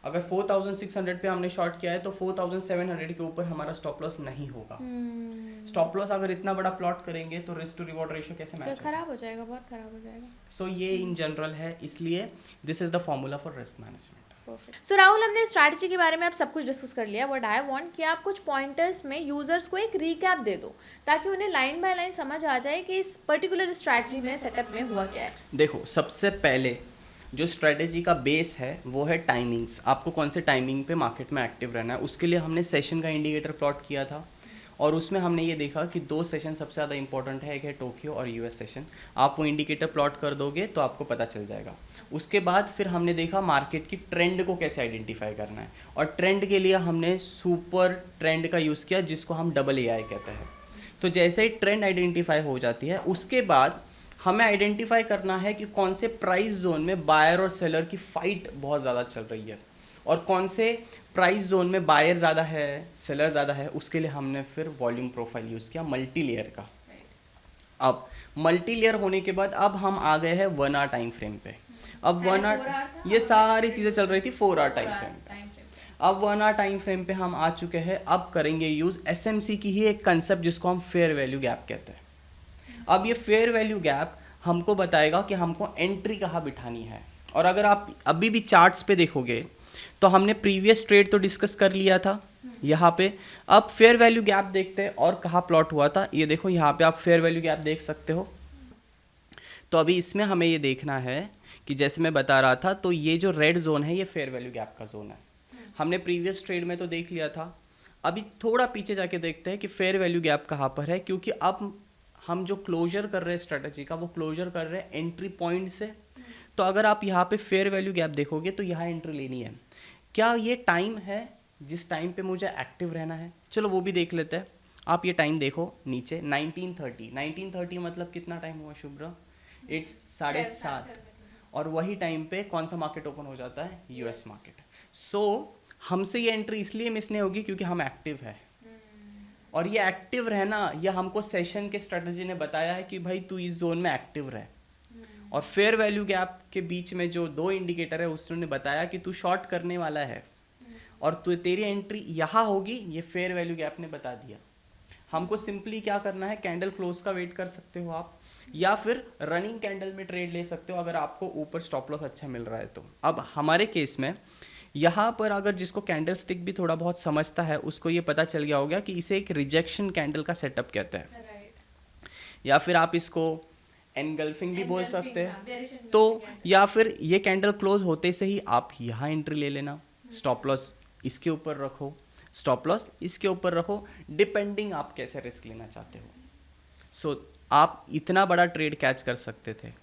अगर 4,600 पे हमने शॉर्ट किया है तो 4,700 के ऊपर हमारा स्टॉप लॉस नहीं होगा। स्टॉप लॉस अगर इतना बड़ा प्लॉट करेंगे तो रिस्क टू रिवॉर्ड रेशियो कैसे मैच होगा? खराब हो जाएगा, बहुत खराब हो जाएगा। सो ये इन जनरल है, इसलिए this is the formula for risk management. So Rahul, हमने स्ट्रैटेजी के बारे में आप सब कुछ डिस्कस कर लिया। व्हाट आई वांट कि आप कुछ पॉइंटर्स में यूजर्स को एक रीकैप दे दो ताकि उन्हें लाइन बाय लाइन समझ आ जाए कि इस पर्टिकुलर स्ट्रैटेजी में सेटअप में हुआ क्या है। देखो, सबसे पहले जो स्ट्रेटेजी का बेस है वो है टाइमिंग्स। आपको कौन से टाइमिंग पे मार्केट में एक्टिव रहना है। उसके लिए हमने सेशन का इंडिकेटर प्लॉट किया था और उसमें हमने ये देखा कि 2 सेशन सबसे ज़्यादा इंपॉर्टेंट है, एक है टोक्यो और यूएस सेशन। आप वो इंडिकेटर प्लॉट कर दोगे तो आपको पता चल जाएगा। उसके बाद फिर हमने देखा मार्केट की ट्रेंड को कैसे आइडेंटिफाई करना है और ट्रेंड के लिए हमने सुपर ट्रेंड का यूज़ किया जिसको हम AAI कहते हैं। तो जैसे ही ट्रेंड आइडेंटिफाई हो जाती है उसके बाद हमें आइडेंटिफाई करना है कि कौन से प्राइस जोन में बायर और सेलर की फाइट बहुत ज़्यादा चल रही है और कौन से प्राइस जोन में बायर ज़्यादा है सेलर ज़्यादा है। उसके लिए हमने फिर वॉल्यूम प्रोफाइल यूज़ किया मल्टी लेयर का। अब मल्टी लेयर होने के बाद अब हम आ गए हैं 1 आवर टाइम फ्रेम पे। अब 1 आवर ये सारी चीज़ें चल रही थी 4 आवर टाइम फ्रेम पे। अब 1 आवर टाइम फ्रेम पे हम आ चुके हैं। अब करेंगे यूज़ SMC की ही एक कंसेप्ट जिसको हम फेयर वैल्यू गैप कहते हैं। अब ये फेयर वैल्यू गैप हमको बताएगा कि हमको एंट्री कहाँ बिठानी है। और अगर आप अभी भी चार्ट्स पे देखोगे तो हमने प्रीवियस ट्रेड तो डिस्कस कर लिया था यहाँ पे। अब फेयर वैल्यू गैप देखते हैं और कहाँ प्लॉट हुआ था। ये देखो यहाँ पे आप फेयर वैल्यू गैप देख सकते हो। तो अभी इसमें हमें ये देखना है कि जैसे मैं बता रहा था तो ये जो रेड जोन है ये फेयर वैल्यू गैप का जोन है। हमने प्रीवियस ट्रेड में तो देख लिया था। अभी थोड़ा पीछे जाके देखते हैं कि फेयर वैल्यू गैप कहाँ पर है, क्योंकि अब हम जो क्लोजर कर रहे हैं स्ट्रेटजी का वो क्लोजर कर रहे हैं एंट्री पॉइंट से। तो अगर आप यहाँ पे फेयर वैल्यू गैप देखोगे तो यहाँ एंट्री लेनी है। क्या ये टाइम है जिस टाइम पे मुझे एक्टिव रहना है? चलो वो भी देख लेते हैं। आप ये टाइम देखो नीचे 1930 मतलब कितना टाइम हुआ शुभ्रा? इट्स 7:30। और वही टाइम पे कौन सा मार्केट ओपन हो जाता है? US market. सो हमसे ये एंट्री इसलिए मिस नहीं होगी क्योंकि हम एक्टिव है। और ये एक्टिव रहना ये हमको सेशन के स्ट्रेटजी ने बताया है कि भाई तू इस जोन में एक्टिव रह। और फेयर वैल्यू गैप के बीच में जो 2 इंडिकेटर है उसने बताया कि तू शॉर्ट करने वाला है और तू तेरी एंट्री यहाँ होगी। ये फेयर वैल्यू गैप ने बता दिया। हमको सिंपली क्या करना है, कैंडल क्लोज का वेट कर सकते हो आप, या फिर रनिंग कैंडल में ट्रेड ले सकते हो अगर आपको ऊपर स्टॉप लॉस अच्छा मिल रहा है तो। अब हमारे केस में यहाँ पर अगर जिसको कैंडल स्टिक भी थोड़ा बहुत समझता है उसको ये पता चल गया होगा कि इसे एक रिजेक्शन कैंडल का सेटअप कहते हैं, या फिर आप इसको एनगल्फिंग भी बोल सकते हैं। तो या फिर ये कैंडल क्लोज होते से ही आप यहाँ एंट्री ले लेना। स्टॉप लॉस इसके ऊपर रखो, स्टॉप लॉस इसके ऊपर रखो, डिपेंडिंग आप कैसे रिस्क लेना चाहते हो। सो आप इतना बड़ा ट्रेड कैच कर सकते थे।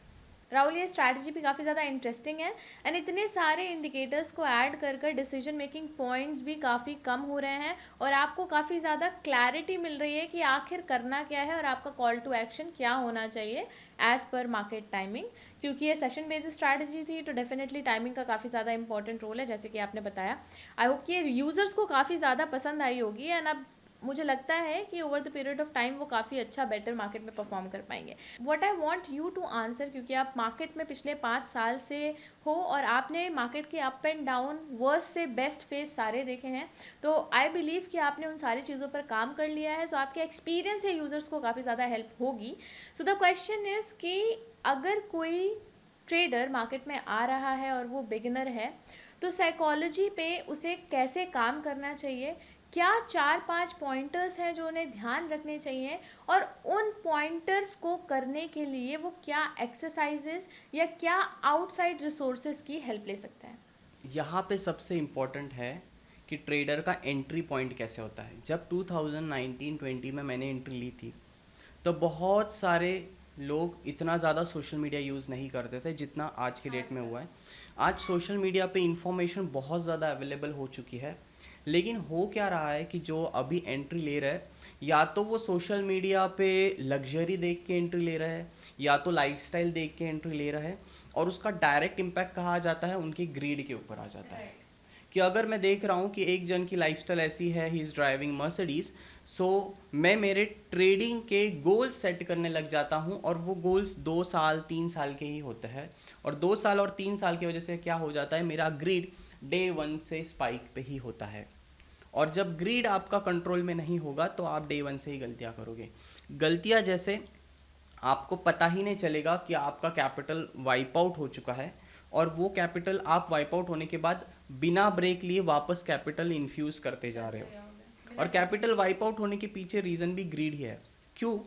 राहुल, ये स्ट्रैटेजी भी काफ़ी ज़्यादा इंटरेस्टिंग है एंड इतने सारे इंडिकेटर्स को ऐड कर कर डिसीजन मेकिंग पॉइंट्स भी काफ़ी कम हो रहे हैं और आपको काफ़ी ज़्यादा क्लैरिटी मिल रही है कि आखिर करना क्या है और आपका कॉल टू एक्शन क्या होना चाहिए एज़ पर मार्केट टाइमिंग। क्योंकि ये सेशन बेस्ड स्ट्रैटेजी थी तो डेफिनेटली टाइमिंग का काफ़ी ज़्यादा इंपॉर्टेंट रोल है, जैसे कि आपने बताया। आई होप कि ये यूज़र्स को काफ़ी ज़्यादा पसंद आई होगी एंड अब मुझे लगता है कि over the period of time वो काफ़ी अच्छा बेटर मार्केट में परफॉर्म कर पाएंगे. What I want you to answer, क्योंकि आप मार्केट में पिछले 5 साल से हो और आपने मार्केट के अप एंड डाउन वर्स्ट से बेस्ट फेज सारे देखे हैं, तो आई बिलीव कि आपने उन सारी चीज़ों पर काम कर लिया है. सो आपके एक्सपीरियंस से यूज़र्स को काफ़ी ज़्यादा हेल्प होगी. सो द क्वेश्चन इज़ कि अगर कोई ट्रेडर मार्केट में आ रहा है और वो बिगिनर है, तो साइकोलॉजी पे उसे कैसे काम करना चाहिए, क्या 4-5 पॉइंटर्स हैं जो उन्हें ध्यान रखने चाहिए, और उन पॉइंटर्स को करने के लिए वो क्या एक्सरसाइजेस या क्या आउटसाइड रिसोर्सेज की हेल्प ले सकते हैं. यहाँ पे सबसे इम्पोर्टेंट है कि ट्रेडर का एंट्री पॉइंट कैसे होता है. जब 2019-20 में मैंने एंट्री ली थी तो बहुत सारे लोग इतना ज़्यादा सोशल मीडिया यूज़ नहीं करते थे जितना आज के डेट में हुआ है. आज सोशल मीडिया पे इंफॉर्मेशन बहुत ज़्यादा अवेलेबल हो चुकी है, लेकिन हो क्या रहा है कि जो अभी एंट्री ले रहा है, या तो वो सोशल मीडिया पे लग्जरी देख के एंट्री ले रहा है, या तो लाइफस्टाइल देख के एंट्री ले रहा है, और उसका डायरेक्ट इम्पैक्ट कहा जाता है उनकी ग्रीड के ऊपर आ जाता है. कि अगर मैं देख रहा हूँ कि एक जन की लाइफस्टाइल ऐसी है, ही इज़ ड्राइविंग मर्सिडीज़, सो मैं मेरे ट्रेडिंग के गोल्स सेट करने लग जाता हूँ, और वो गोल्स 2 साल 3 साल के ही होते हैं, और 2 साल और 3 साल की वजह से क्या हो जाता है, मेरा ग्रीड डे 1 से स्पाइक पे ही होता है. और जब ग्रीड आपका कंट्रोल में नहीं होगा तो आप डे 1 से ही गलतियाँ करोगे. गलतियाँ जैसे आपको पता ही नहीं चलेगा कि आपका कैपिटल वाइप आउट हो चुका है, और वो कैपिटल आप वाइप आउट होने के बाद बिना ब्रेक लिए वापस कैपिटल इन्फ्यूज़ करते जा रहे हो. और कैपिटल वाइप आउट होने के पीछे रीज़न भी ग्रीड ही है. क्यों?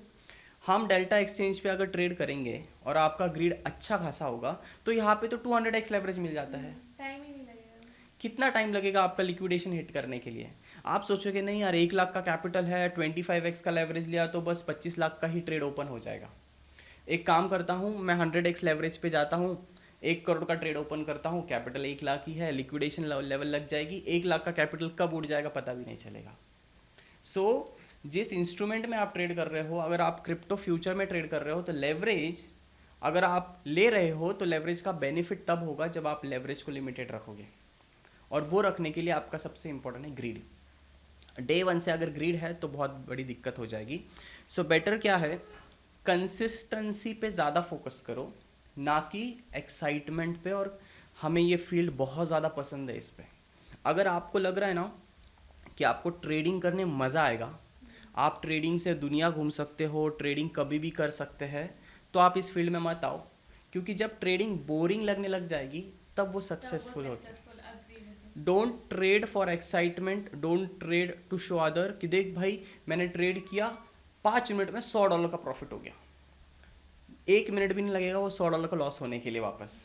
हम डेल्टा एक्सचेंज पे अगर ट्रेड करेंगे और आपका ग्रीड अच्छा खासा होगा तो यहाँ पे तो 200x लेवरेज मिल जाता है. टाइम ही नहीं लगेगा. कितना टाइम लगेगा आपका लिक्विडेशन हिट करने के लिए? आप सोचोगे नहीं यार, 1 लाख का कैपिटल है, 25x का लेवरेज लिया तो बस 25 लाख का ही ट्रेड ओपन हो जाएगा. एक काम करता हूँ, मैं 100x लेवरेज पे जाता हूँ, 1 करोड़ का ट्रेड ओपन करता हूँ, कैपिटल 1 लाख ही है, लिक्विडेशन लेवल लग जाएगी, 1 लाख का कैपिटल कब उड़ जाएगा पता भी नहीं चलेगा. सो जिस इंस्ट्रूमेंट में आप ट्रेड कर रहे हो, अगर आप क्रिप्टो फ्यूचर में ट्रेड कर रहे हो तो लेवरेज अगर आप ले रहे हो तो लेवरेज का बेनिफिट तब होगा जब आप लेवरेज को लिमिटेड रखोगे, और वो रखने के लिए आपका सबसे इंपॉर्टेंट है ग्रीड. डे 1 से अगर ग्रीड है तो बहुत बड़ी दिक्कत हो जाएगी. सो बेटर क्या है, कंसिस्टेंसी पे ज़्यादा फोकस करो, ना कि एक्साइटमेंट पे. और हमें ये फील्ड बहुत ज़्यादा पसंद है इस पे. अगर आपको लग रहा है ना कि आपको ट्रेडिंग करने मज़ा आएगा, आप ट्रेडिंग से दुनिया घूम सकते हो, ट्रेडिंग कभी भी कर सकते हैं, तो आप इस फील्ड में मत आओ. क्योंकि जब ट्रेडिंग बोरिंग लगने लग जाएगी तब वो सक्सेसफुल होती है. Don't trade for excitement, don't trade to show other कि देख भाई मैंने ट्रेड किया, 5 मिनट में $100 का प्रॉफिट हो गया. 1 मिनट भी नहीं लगेगा वो $100 का लॉस होने के लिए वापस.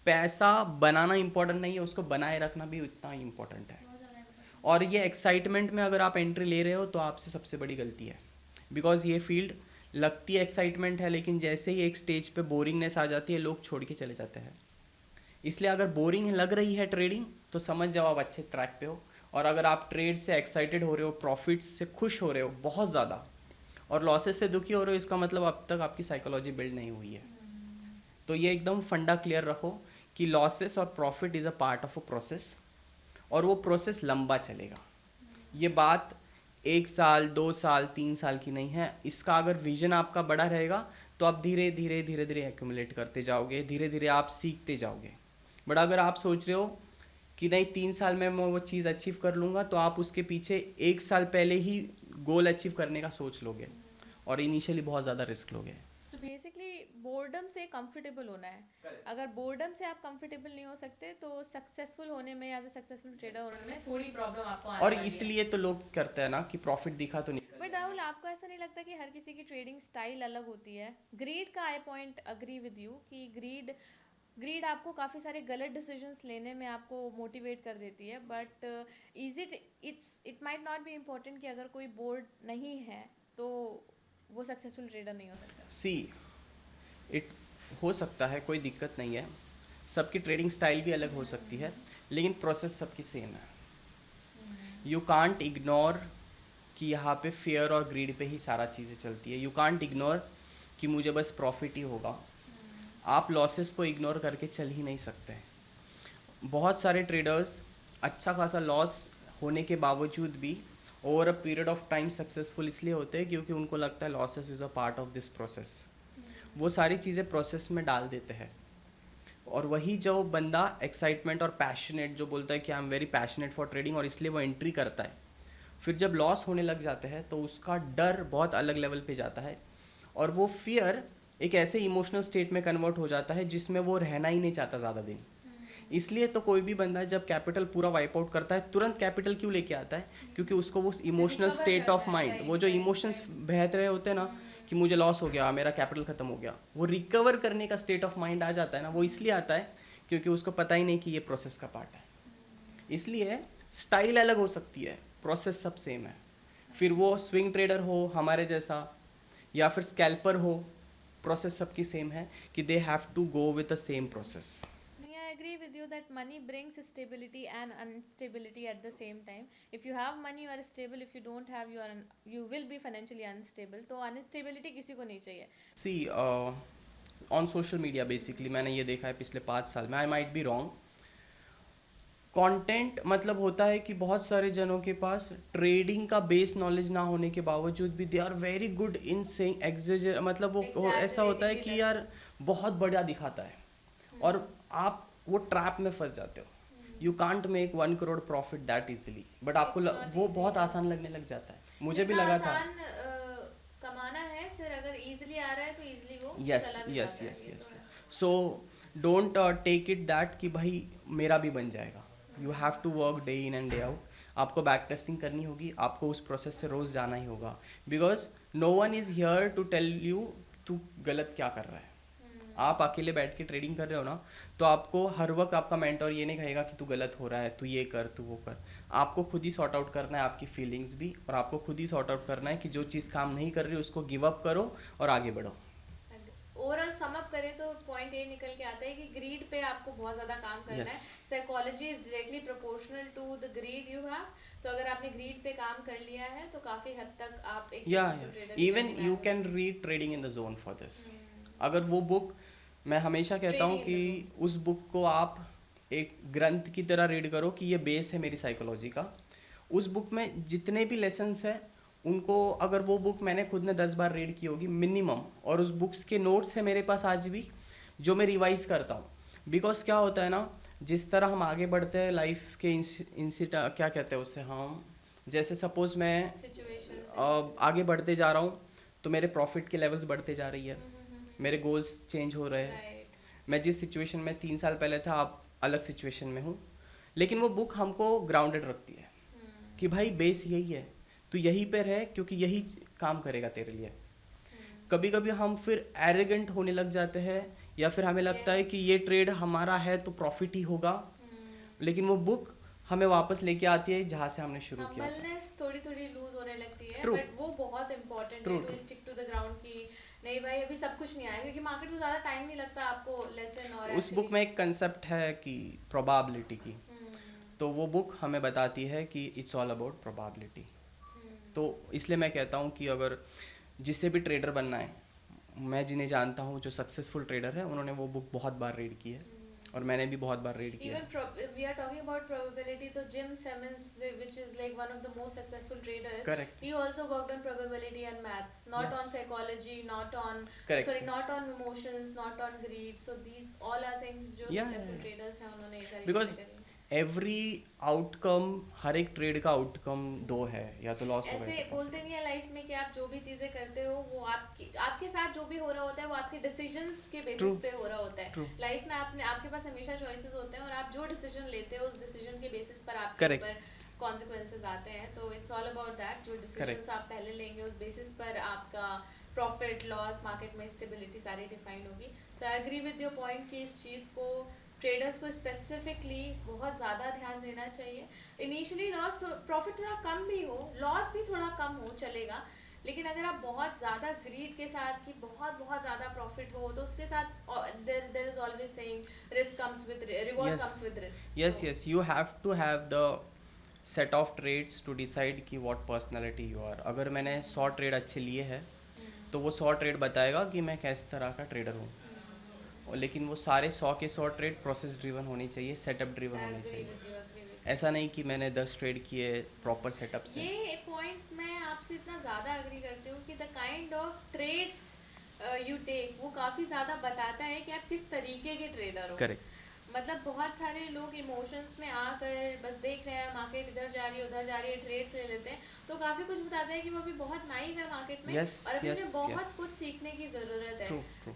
पैसा बनाना इंपॉर्टेंट नहीं है, उसको बनाए रखना भी उतना ही इंपॉर्टेंट है. और ये एक्साइटमेंट में अगर आप एंट्री ले रहे हो तो आपसे सबसे बड़ी गलती है. बिकॉज ये फील्ड लगती है एक्साइटमेंट है, लेकिन जैसे ही एक स्टेज पे बोरिंगनेस आ जाती है लोग छोड़ के चले जाते हैं. इसलिए अगर बोरिंग लग रही है ट्रेडिंग तो समझ जाओ आप अच्छे ट्रैक पे हो. और अगर आप ट्रेड से एक्साइटेड हो रहे हो, प्रॉफिट्स से खुश हो रहे हो बहुत ज़्यादा, और लॉसेस से दुखी हो रहे हो, इसका मतलब अब तक आपकी साइकोलॉजी बिल्ड नहीं हुई है. तो ये एकदम फंडा क्लियर रखो कि लॉसेस और profit is a part of a process, और वो प्रोसेस लंबा चलेगा. ये बात 1 साल 2 साल 3 साल की नहीं है. इसका अगर विजन आपका बड़ा रहेगा तो आप धीरे धीरे धीरे धीरे एक्यूमुलेट करते जाओगे, धीरे धीरे आप सीखते जाओगे. बट अगर आप सोच रहे हो कि नहीं 3 साल में मैं वो चीज़ अचीव कर लूँगा, तो आप उसके पीछे 1 साल पहले ही गोल अचीव करने का सोच लोगे, और इनिशियली बहुत ज़्यादा रिस्क लोगे. तो बेसिकली बोर्डम से कंफर्टेबल होना है. अगर बोर्डम से आप कंफर्टेबल नहीं हो सकते तो सक्सेसफुल होने में, एज अ सक्सेसफुल ट्रेडर होने में थोड़ी प्रॉब्लम आपको आने और वाली है. इसलिए तो लोग करते हैं ना कि प्रॉफिट दिखा तो नहीं. बट राहुल, आपको ऐसा नहीं लगता कि हर किसी की ट्रेडिंग स्टाइल अलग होती है? ग्रीड का I point agree with you कि ग्रीड आपको काफ़ी सारे गलत डिसीजंस लेने में आपको मोटिवेट कर देती है. But it might not be important कि अगर कोई बोर्ड नहीं है तो वो सक्सेसफुल ट्रेडर नहीं हो सकता. सी इट हो सकता है, कोई दिक्कत नहीं है. सबकी ट्रेडिंग स्टाइल भी अलग हो सकती है, लेकिन प्रोसेस सबकी सेम है. यू कांट इग्नोर कि यहाँ पे फेयर और ग्रीड पे ही सारा चीज़ें चलती है. यू कांट इग्नोर कि मुझे बस प्रॉफिट ही होगा. आप लॉसेस को इग्नोर करके चल ही नहीं सकते. बहुत सारे ट्रेडर्स अच्छा खासा लॉस होने के बावजूद भी over a period of time successful इसलिए होते हैं क्योंकि उनको लगता है losses is a part of this process. वो सारी चीज़ें प्रोसेस में डाल देते हैं, और वही जो बंदा एक्साइटमेंट और पैशनेट जो बोलता है कि I am very passionate for trading, और इसलिए वो एंट्री करता है, फिर जब लॉस होने लग जाते हैं तो उसका डर बहुत अलग लेवल पे जाता है, और वो फियर एक ऐसे इमोशनल स्टेट में कन्वर्ट हो जाता है जिसमें वो रहना ही नहीं चाहता ज़्यादा दिन। इसलिए तो कोई भी बंदा जब कैपिटल पूरा वाइप आउट करता है तुरंत कैपिटल क्यों लेके आता है, क्योंकि उसको वो इमोशनल Recover स्टेट ऑफ करना है, माइंड, वो जो right, इमोशंस right. बहत रहे होते हैं ना कि मुझे लॉस हो गया, मेरा कैपिटल खत्म हो गया, वो रिकवर करने का स्टेट ऑफ माइंड आ जाता है ना, वो इसलिए आता है क्योंकि उसको पता ही नहीं कि ये प्रोसेस का पार्ट है। इसलिए स्टाइल अलग हो सकती है, प्रोसेस सब सेम है। फिर वो स्विंग ट्रेडर हो हमारे जैसा या फिर स्कैल्पर हो, प्रोसेस सबकी सेम है कि they have to go with the same process. I agree with you that money brings stability and instability at the same time. If you have money, you are stable. If you don't have, you will be financially unstable. तो instability किसी को नहीं चाहिए. See on social media basically मैंने ये देखा है पिछले 5 साल में, I might be wrong, content मतलब होता है कि बहुत सारे जनों के पास ट्रेडिंग का बेस नॉलेज ना होने के बावजूद भी they are very good in saying exaggerate, मतलब वो ऐसा होता है कि यार बहुत बड़ा दिखाता है, और आप वो ट्रैप में फंस जाते हो। You can't make 1 crore profit that easily, but आपको वो बहुत आसान लगने लग जाता है, मुझे भी लगा था। कमाना है, फिर अगर इजीली आ रहा है तो इजीली वो यस चला भी यस जाता है, यस ये यस। तो है. So don't take it that कि भाई मेरा भी बन जाएगा। You have to work day in and day out, आपको बैक टेस्टिंग करनी होगी, आपको उस प्रोसेस से रोज़ जाना ही होगा, because no one is here to tell you तू गलत क्या कर रहा है। आप अकेले बैठ के ट्रेडिंग कर रहे हो ना, तो आपको हर वक्त आपका मेंटोर ये नहीं कहेगा कि तू गलत हो रहा है, तू ये कर, तू वो कर। आपको खुद ही सॉर्ट आउट करना है आपकी फीलिंग्स भी, और आपको खुद ही सॉर्ट आउट करना है कि जो चीज़ काम नहीं कर रही उसको गिव अप करो और आगे बढ़ो। ओवरऑल सम अप करें तो पॉइंट ये निकल के आता है कि ग्रीड पे आपको बहुत ज़्यादा काम करना है। Psychology is directly proportional to the greed you have. तो अगर आपने ग्रीड पे काम कर लिया है तो काफ़ी हद तक आप एक successful trader even you can read trading in the zone for this. अगर वो बुक, मैं हमेशा कहता हूँ कि उस बुक को आप एक ग्रंथ की तरह रीड करो कि ये बेस है मेरी साइकोलॉजी का। उस बुक में जितने भी लेसन्स हैं उनको, अगर वो बुक मैंने खुद ने 10 बार रीड की होगी मिनिमम, और उस बुक्स के नोट्स हैं मेरे पास आज भी जो मैं रिवाइज करता हूँ। बिकॉज क्या होता है ना, जिस तरह हम आगे बढ़ते हैं लाइफ के क्या कहते हैं उससे, हम जैसे सपोज मैं आगे बढ़ते जा रहा हूँ तो मेरे प्रॉफिट के लेवल्स बढ़ते जा रही है, मेरे गोल्स चेंज हो रहे हैं। मैं जिस सिचुएशन में 3 साल पहले था, आप अलग सिचुएशन में हूँ, लेकिन वो बुक हमको ग्राउंडेड रखती है कि भाई बेस यही है, तो यहीं पे रहे क्योंकि यही काम करेगा तेरे लिए। कभी कभी हम फिर एरोगेंट होने लग जाते हैं, या फिर हमें लगता है कि ये ट्रेड हमारा है तो प्रॉफिट ही होगा, लेकिन वो बुक हमें वापस लेके आती है जहाँ से हमने शुरू किया था। थोड़ी थोड़ी लूज होने लगती है, बट वो बहुत इंपॉर्टेंट है to stick to the ground की नहीं भाई अभी सब कुछ नहीं आया, क्योंकि मार्केट को ज़्यादा टाइम नहीं लगता आपको लेसन। और उस बुक में एक कंसेप्ट है कि प्रोबेबिलिटी की, तो वो बुक हमें बताती है कि इट्स ऑल अबाउट प्रोबेबिलिटी। तो इसलिए मैं कहता हूँ कि अगर जिससे भी ट्रेडर बनना है, मैं जिन्हें जानता हूँ जो सक्सेसफुल ट्रेडर है, उन्होंने वो बुक बहुत बार रीड की है, और मैंने भी बहुत बार रीड किया है। Even we are talking about probability, तो Jim Simmons, which is like one of the most successful traders, Correct. he also worked on probability and maths, not on psychology, not on not on emotions, not on greed. So these all are things जो successful traders हैं उन्होंने ये सारी चीजें करी। Every outcome, हर एक trade का outcome 2 है, या तो लॉस होगा। ऐसे बोलते नहीं है लाइफ में कि आप जो भी चीजें करते हो वो आपके साथ जो भी हो रहा होता है वो आपके डिसीजंस के बेसिस पे हो रहा होता है। लाइफ में आपके पास हमेशा चॉइसेस होते हैं, और आप जो डिसीजन लेते हो उस डिसीजन के बेसिस पर आपके ऊपर कॉन्सिक्वेंसेस आते हैं। तो इट्स ऑल अबाउट दैट, जो डिसीजंस आप पहले लेंगे उस बेसिस पर आपका प्रॉफिट लॉस, मार्केट में स्टेबिलिटी सारी डिफाइन होगी। So I agree with your point कि इस चीज़ को ट्रेडर्स को स्पेसिफिकली बहुत ज़्यादा ध्यान देना चाहिए। इनिशियली लॉस तो प्रॉफिट थोड़ा कम भी हो, लॉस भी थोड़ा कम हो चलेगा, लेकिन अगर आप बहुत ज़्यादा ग्रीड के साथ कि बहुत ज़्यादा प्रॉफिट हो तो उसके साथ there is always saying risk comes with reward comes with risk. Yes you have to have the set of trades to decide कि व्हाट पर्सनालिटी यू आर। अगर मैंने 100 ट्रेड अच्छे लिए हैं तो वो 100 ट्रेड बताएगा कि मैं किस तरह का ट्रेडर हूँ, और लेकिन वो सारे 100 के 100 ट्रेड प्रोसेस ड्रिवन होने चाहिए, सेटअप ड्रिवन होने चाहिए। ऐसा नहीं कि मैंने 10 ट्रेड किए प्रॉपर सेटअप से। ये पॉइंट मैं आपसे इतना ज़्यादा एग्री करती हूँ कि the kind of trades you take वो काफ़ी ज़्यादा बताता है कि आप किस तरीके के ट्रेडर हो। करेक्ट। मतलब बहुत सारे लोग इमोशंस में आकर बस देख रहे हैं मार्केट इधर जा रही है उधर जा रही है ट्रेड्स ले लेते हैं, तो काफ़ी कुछ बताता है कि वो अभी बहुत नाइव है मार्केट में। Yes, और अभी yes, उन्हें बहुत yes. कुछ सीखने की ज़रूरत है। True, true.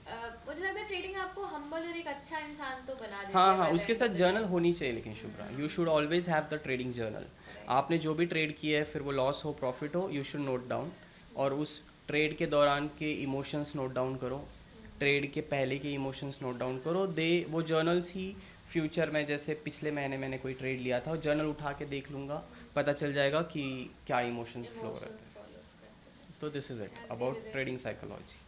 मुझे लगता है ट्रेडिंग आपको हम्बल और एक अच्छा इंसान तो बना देती हाँ है हाँ, by the उसके end साथ of the जर्नल day। होनी चाहिए, लेकिन Shubhra you should always have the trading journal. आपने जो भी ट्रेड किया है, फिर वो लॉस हो प्रॉफिट हो, यू शुड नोट डाउन। और उस ट्रेड के दौरान के इमोशंस नोट डाउन करो, ट्रेड के पहले के इमोशंस नोट डाउन करो। वो जर्नल्स ही फ्यूचर में, जैसे पिछले महीने मैंने कोई ट्रेड लिया था, वो जर्नल उठा के देख लूँगा, पता चल जाएगा कि क्या इमोशंस फ्लो हो रहे Emotions थे। follow करते हैं। तो this is it Agree about with it. Trading psychology.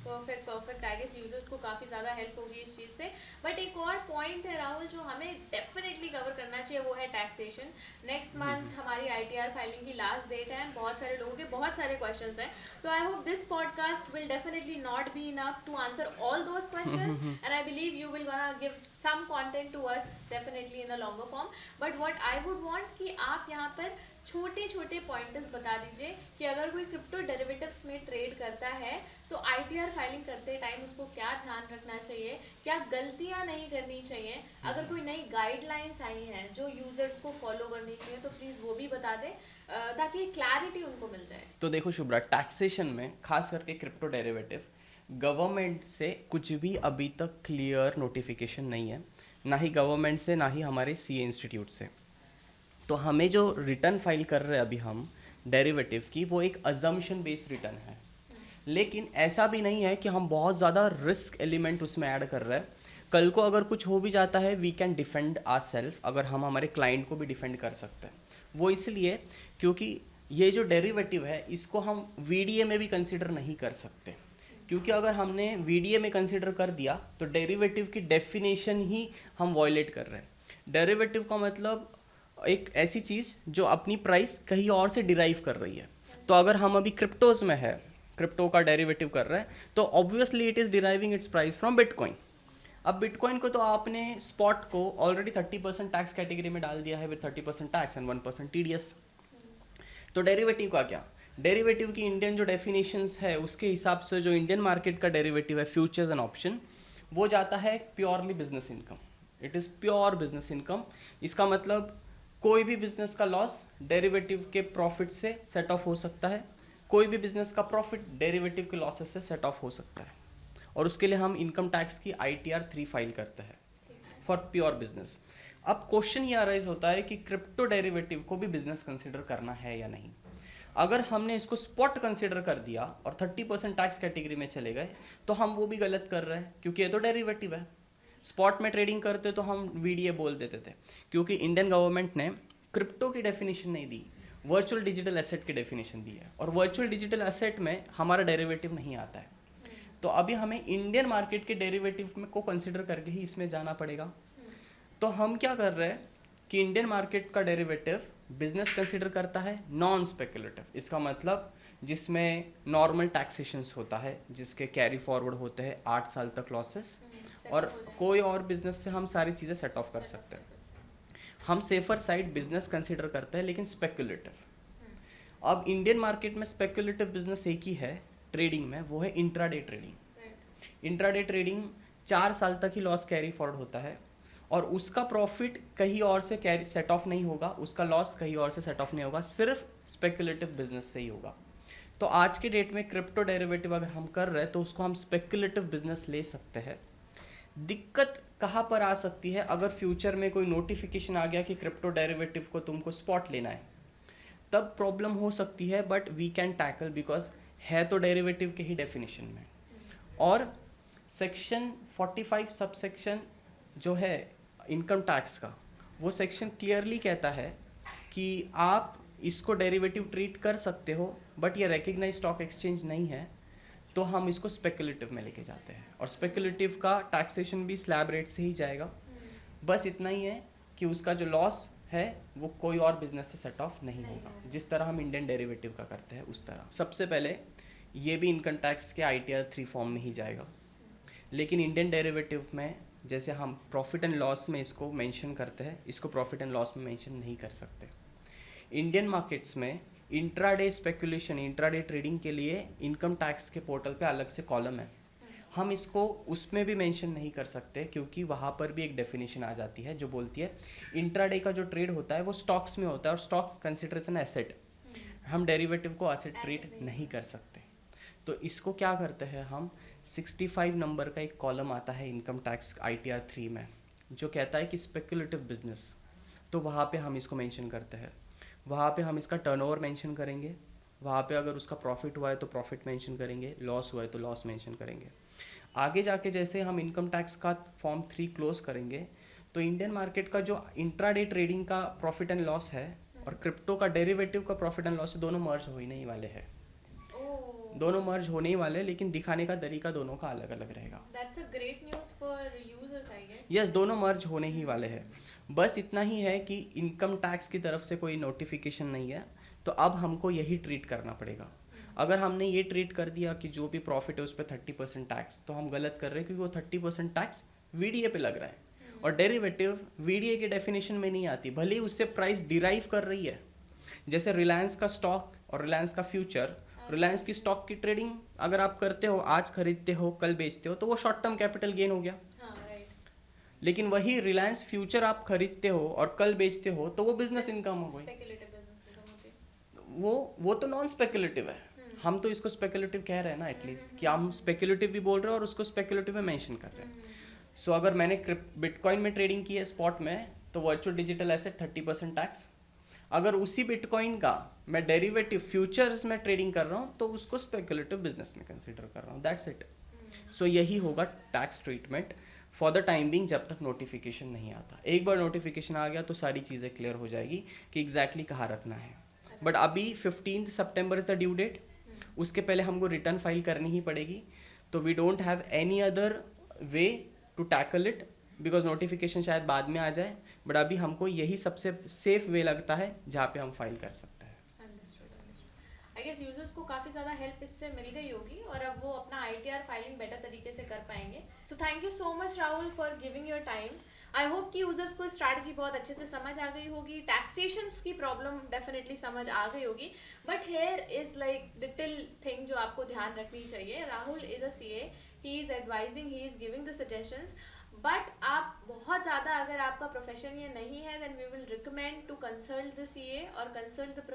Perfect I guess users को काफ़ी ज़्यादा हेल्प होगी इस चीज़ से। बट एक और पॉइंट है राहुल जो हमें डेफिनेटली कवर करना चाहिए, वो है टैक्सेशन। नेक्स्ट मंथ हमारी आईटीआर फाइलिंग की लास्ट डेट है, बहुत सारे लोगों के बहुत सारे क्वेश्चंस हैं, तो I hope this podcast will definitely not be enough to answer all those questions and I believe you will gonna give some content to us definitely in a longer form. But what I would want कि आप यहाँ पर छोटे छोटे pointers बता दीजिए कि अगर कोई क्रिप्टो डेरिवेटिव्स में ट्रेड करता है तो आईटीआर फाइलिंग करते टाइम उसको क्या ध्यान रखना चाहिए, क्या गलतियां नहीं करनी चाहिए, अगर कोई नई गाइडलाइंस आई हैं जो यूजर्स को फॉलो करनी चाहिए तो प्लीज़ वो भी बता दें ताकि क्लैरिटी उनको मिल जाए। तो देखो शुभ्रा, टैक्सेशन में खास करके क्रिप्टो डेरिवेटिव, गवर्नमेंट से कुछ भी अभी तक क्लियर नोटिफिकेशन नहीं है, ना ही गवर्नमेंट से ना ही हमारे सीए इंस्टीट्यूट से। तो हमें जो रिटर्न फाइल कर रहे हैं अभी हम डेरिवेटिव की, वो एक अजम्पशन बेस्ड रिटर्न है। लेकिन ऐसा भी नहीं है कि हम बहुत ज़्यादा रिस्क एलिमेंट उसमें ऐड कर रहे हैं। कल को अगर कुछ हो भी जाता है, we can defend our self, अगर हम हमारे क्लाइंट को भी डिफेंड कर सकते हैं। वो इसलिए क्योंकि ये जो डेरिवेटिव है इसको हम वीडीए में भी कंसिडर नहीं कर सकते, क्योंकि अगर हमने वीडीए में कंसिडर कर दिया तो डेरिवेटिव की डेफिनेशन ही हम वॉयलेट कर रहे हैं। डेरिवेटिव का मतलब एक ऐसी चीज़ जो अपनी प्राइस कहीं और से डिराइव कर रही है। तो अगर हम अभी क्रिप्टोज में है, क्रिप्टो का डेरिवेटिव कर रहे हैं, तो obviously it is deriving it's price from bitcoin. अब बिटकॉइन को तो आपने स्पॉट को ऑलरेडी 30% टैक्स कैटेगरी में डाल दिया है विद 30% टैक्स एंड 1% टीडीएस। तो डेरिवेटिव का क्या, डेरिवेटिव की इंडियन जो डेफिनेशंस है उसके हिसाब से जो इंडियन मार्केट का डेरिवेटिव है फ्यूचर्स एंड ऑप्शन, वो जाता है purely business income. It is pure business income. इसका मतलब कोई भी बिजनेस का लॉस डेरिवेटिव के प्रॉफिट से सेट ऑफ हो सकता है, कोई भी बिजनेस का प्रॉफिट डेरिवेटिव के लॉसेस से सेट ऑफ हो सकता है। और उसके लिए हम इनकम टैक्स की ITR 3 फाइल करते हैं फॉर प्योर बिजनेस। अब क्वेश्चन ये अराइज होता है कि क्रिप्टो डेरिवेटिव को भी बिजनेस कंसिडर करना है या नहीं। अगर हमने इसको स्पॉट कंसिडर कर दिया और 30% टैक्स कैटेगरी में चले गए तो हम वो भी गलत कर रहे हैं, क्योंकि ये तो डेरिवेटिव है। स्पॉट में ट्रेडिंग करते तो हम वीडीए बोल देते थे, क्योंकि इंडियन गवर्नमेंट ने क्रिप्टो की डेफिनेशन नहीं दी, वर्चुअल डिजिटल एसेट की डेफिनेशन दी है, और वर्चुअल डिजिटल एसेट में हमारा डेरिवेटिव नहीं आता है। तो अभी हमें इंडियन मार्केट के डेरिवेटिव में को कंसिडर करके ही इसमें जाना पड़ेगा। तो हम क्या कर रहे हैं कि इंडियन मार्केट का डेरिवेटिव बिजनेस कंसिडर करता है नॉन स्पेकुलेटिव। इसका मतलब जिसमें नॉर्मल टैक्सेशंस होता है, जिसके कैरी फॉरवर्ड होते हैं 8 साल तक लॉसेस, और कोई और बिजनेस से हम सारी चीज़ें सेट ऑफ कर सकते हैं। हम सेफर साइड बिजनेस कंसिडर करते हैं, लेकिन स्पेकुलेटिव। अब इंडियन मार्केट में स्पेकुलेटिव बिजनेस एक ही है ट्रेडिंग में, वो है इंट्राडे ट्रेडिंग। इंट्राडे ट्रेडिंग 4 साल तक ही लॉस कैरी फॉरवर्ड होता है, और उसका प्रॉफिट कहीं और से कैरी सेट ऑफ नहीं होगा, उसका लॉस कहीं और से सेट ऑफ नहीं होगा, सिर्फ स्पेकुलेटिव बिजनेस से ही होगा। तो आज के डेट में क्रिप्टो डेरिवेटिव अगर हम कर रहे हैं तो उसको हम स्पेकुलेटिव बिजनेस ले सकते हैं। दिक्कत कहाँ पर आ सकती है, अगर फ्यूचर में कोई नोटिफिकेशन आ गया कि क्रिप्टो डेरिवेटिव को तुमको स्पॉट लेना है, तब प्रॉब्लम हो सकती है, but we can tackle, because है तो डेरिवेटिव के ही डेफिनेशन में। और सेक्शन 45 सब सेक्शन जो है इनकम टैक्स का, वो सेक्शन क्लियरली कहता है कि आप इसको डेरिवेटिव ट्रीट कर सकते हो, बट ये रिकग्नाइज स्टॉक एक्सचेंज नहीं है, तो हम इसको स्पेकुलेटिव में लेके जाते हैं। और स्पेकुलेटिव का टैक्सेशन भी स्लैब रेट से ही जाएगा। बस इतना ही है कि उसका जो लॉस है वो कोई और बिजनेस से सेट ऑफ नहीं होगा, जिस तरह हम इंडियन डेरिवेटिव का करते हैं उस तरह। सबसे पहले ये भी इनकम टैक्स के ITR 3 फॉर्म में ही जाएगा, लेकिन इंडियन डेरिवेटिव में जैसे हम प्रॉफिट एंड लॉस में इसको मेंशन करते हैं, इसको प्रॉफिट एंड लॉस में मेंशन नहीं कर सकते। इंडियन मार्केट्स में इंट्राडे स्पेकुलेशन, इंट्राडे ट्रेडिंग के लिए इनकम टैक्स के पोर्टल पे अलग से कॉलम है, हम इसको उसमें भी मेंशन नहीं कर सकते क्योंकि वहाँ पर भी एक डेफिनेशन आ जाती है जो बोलती है इंट्राडे का जो ट्रेड होता है वो स्टॉक्स में होता है और स्टॉक कंसिडरेशन एसेट, हम डेरिवेटिव को एसेट ट्रीट नहीं कर सकते। तो इसको क्या करते हैं हम, 65 नंबर का एक कॉलम आता है इनकम टैक्स ITR 3 में जो कहता है कि स्पेकुलेटिव बिजनेस, तो वहाँ पे हम इसको मेंशन करते हैं। वहाँ पे हम इसका टर्नओवर मेंशन करेंगे, वहाँ पे अगर उसका प्रॉफिट हुआ है तो प्रॉफिट मेंशन करेंगे, लॉस हुआ है तो लॉस मेंशन करेंगे। आगे जाके जैसे हम इनकम टैक्स का फॉर्म 3 क्लोज करेंगे तो इंडियन मार्केट का जो इंट्राडे ट्रेडिंग का प्रॉफिट एंड लॉस है और क्रिप्टो का डेरिवेटिव का प्रॉफिट एंड लॉस दोनों मर्ज हो ही नहीं वाले हैं। दोनों मर्ज होने ही वाले हैं लेकिन दिखाने का तरीका दोनों का अलग अलग रहेगा। That's a great news for users, I guess. Yes, दोनों मर्ज होने ही वाले हैं। बस इतना ही है कि इनकम टैक्स की तरफ से कोई नोटिफिकेशन नहीं है, तो अब हमको यही ट्रीट करना पड़ेगा। अगर हमने ये ट्रीट कर दिया कि जो भी प्रॉफिट है उस पर 30% टैक्स, तो हम गलत कर रहे हैं क्योंकि वो 30% टैक्स VDA पे लग रहा है और डेरिवेटिव VDA के डेफिनेशन में नहीं आती, भले ही उससे प्राइस डिराइव कर रही है। जैसे रिलायंस का स्टॉक और रिलायंस का फ्यूचर, रिलायंस की स्टॉक की ट्रेडिंग अगर आप करते हो, आज खरीदते हो कल बेचते हो, तो वो शॉर्ट टर्म कैपिटल गेन हो गया। लेकिन वही रिलायंस फ्यूचर आप खरीदते हो और कल बेचते हो तो वो बिजनेस इनकम हो गई। वो तो नॉन स्पेकुलेटिव है, हम तो इसको स्पेकुलेटिव कह रहे हैं ना, एटलीस्ट कि हम स्पेकुलेटिव भी बोल रहे हैं और उसको स्पेकुलेटिव में मेंशन कर रहे हैं। सो अगर मैंने बिटकॉइन में ट्रेडिंग की है स्पॉट में तो वर्चुअल डिजिटल एसेट 30% टैक्स, अगर उसी बिटकॉइन का मैं डेरिवेटिव फ्यूचर्स में ट्रेडिंग कर रहा हूँ तो उसको स्पेकुलेटिव बिजनेस में कंसीडर कर रहा हूँ, दैट्स इट। सो यही होगा tax treatment for the time being जब तक नोटिफिकेशन नहीं आता। एक बार नोटिफिकेशन आ गया तो सारी चीज़ें क्लियर हो जाएगी कि एग्जैक्टली कहाँ रखना है। बट अभी 15 सितंबर इज़ द ड्यू डेट, उसके पहले हमको रिटर्न फाइल करनी ही पड़ेगी। तो we don't have any other way to tackle it because notification शायद बाद में आ जाए, बट अभी हमको यही सबसे सेफ वे लगता है जहाँ पे हम फाइल कर सकते हैं। आई गेस यूजर्स को काफ़ी ज़्यादा हेल्प इससे मिल गई होगी और अब वो अपना ITR फाइलिंग बेटर तरीके से कर पाएंगे। So thank you so much Rahul for giving your time. I hope कि यूजर्स को स्ट्रैटेजी बहुत अच्छे से समझ आ गई होगी, टैक्सेशन की प्रॉब्लम डेफिनेटली समझ आ गई होगी, but here is like little thing जो आपको ध्यान रखनी चाहिए। Rahul is a CA, he is advising, he is giving the suggestions, but आप बहुत ज़्यादा अगर आपका प्रोफेशन ये नहीं है then we will recommend to consult the CA और कंसल्ट द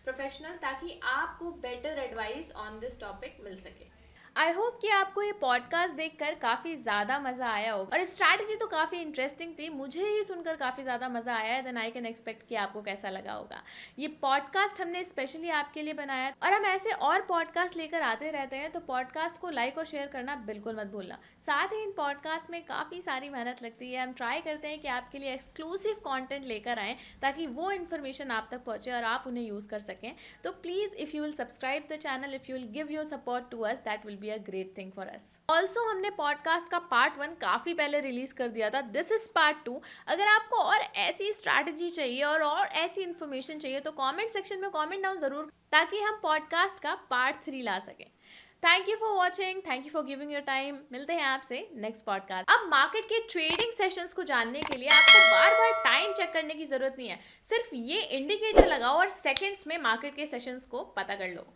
प्रोफेशनल ताकि आपको better advice on this topic मिल सके। आई होप कि आपको ये पॉडकास्ट देखकर काफ़ी ज़्यादा मज़ा आया होगा और स्ट्रैटेजी तो काफ़ी इंटरेस्टिंग थी, मुझे ही सुनकर काफ़ी ज़्यादा मज़ा आया है। देन आई कैन एक्सपेक्ट कि आपको कैसा लगा होगा। ये पॉडकास्ट हमने स्पेशली आपके लिए बनाया और हम ऐसे और पॉडकास्ट लेकर आते रहते हैं, तो पॉडकास्ट को लाइक और शेयर करना बिल्कुल मत भूलना। साथ ही इन पॉडकास्ट में काफ़ी सारी मेहनत लगती है, हम ट्राई करते हैं कि आपके लिए एक्सक्लूसिव कॉन्टेंट लेकर आएँ ताकि वो इन्फॉर्मेशन आप तक पहुँचे और आप उन्हें यूज़ कर सकें। तो please if you will subscribe the channel, if you will give your support to us, that will be a great thing for us. Also हमने पॉडकास्ट का पार्ट 1 काफ़ी पहले रिलीज कर दिया था, दिस इज पार्ट 2। अगर आपको और ऐसी स्ट्रैटेजी चाहिए और ऐसी इन्फॉर्मेशन चाहिए तो कमेंट सेक्शन में कमेंट डाउन ज़रूर ताकि हम पॉडकास्ट का पार्ट 3 ला सकें। Thank you for watching, thank you for giving your time. मिलते हैं आपसे नेक्स्ट पॉडकास्ट। अब मार्केट के ट्रेडिंग सेशंस को जानने के लिए आपको बार बार टाइम चेक करने की जरूरत नहीं है, सिर्फ ये इंडिकेटर लगाओ और सेकंड्स में मार्केट के सेशंस को पता कर लो।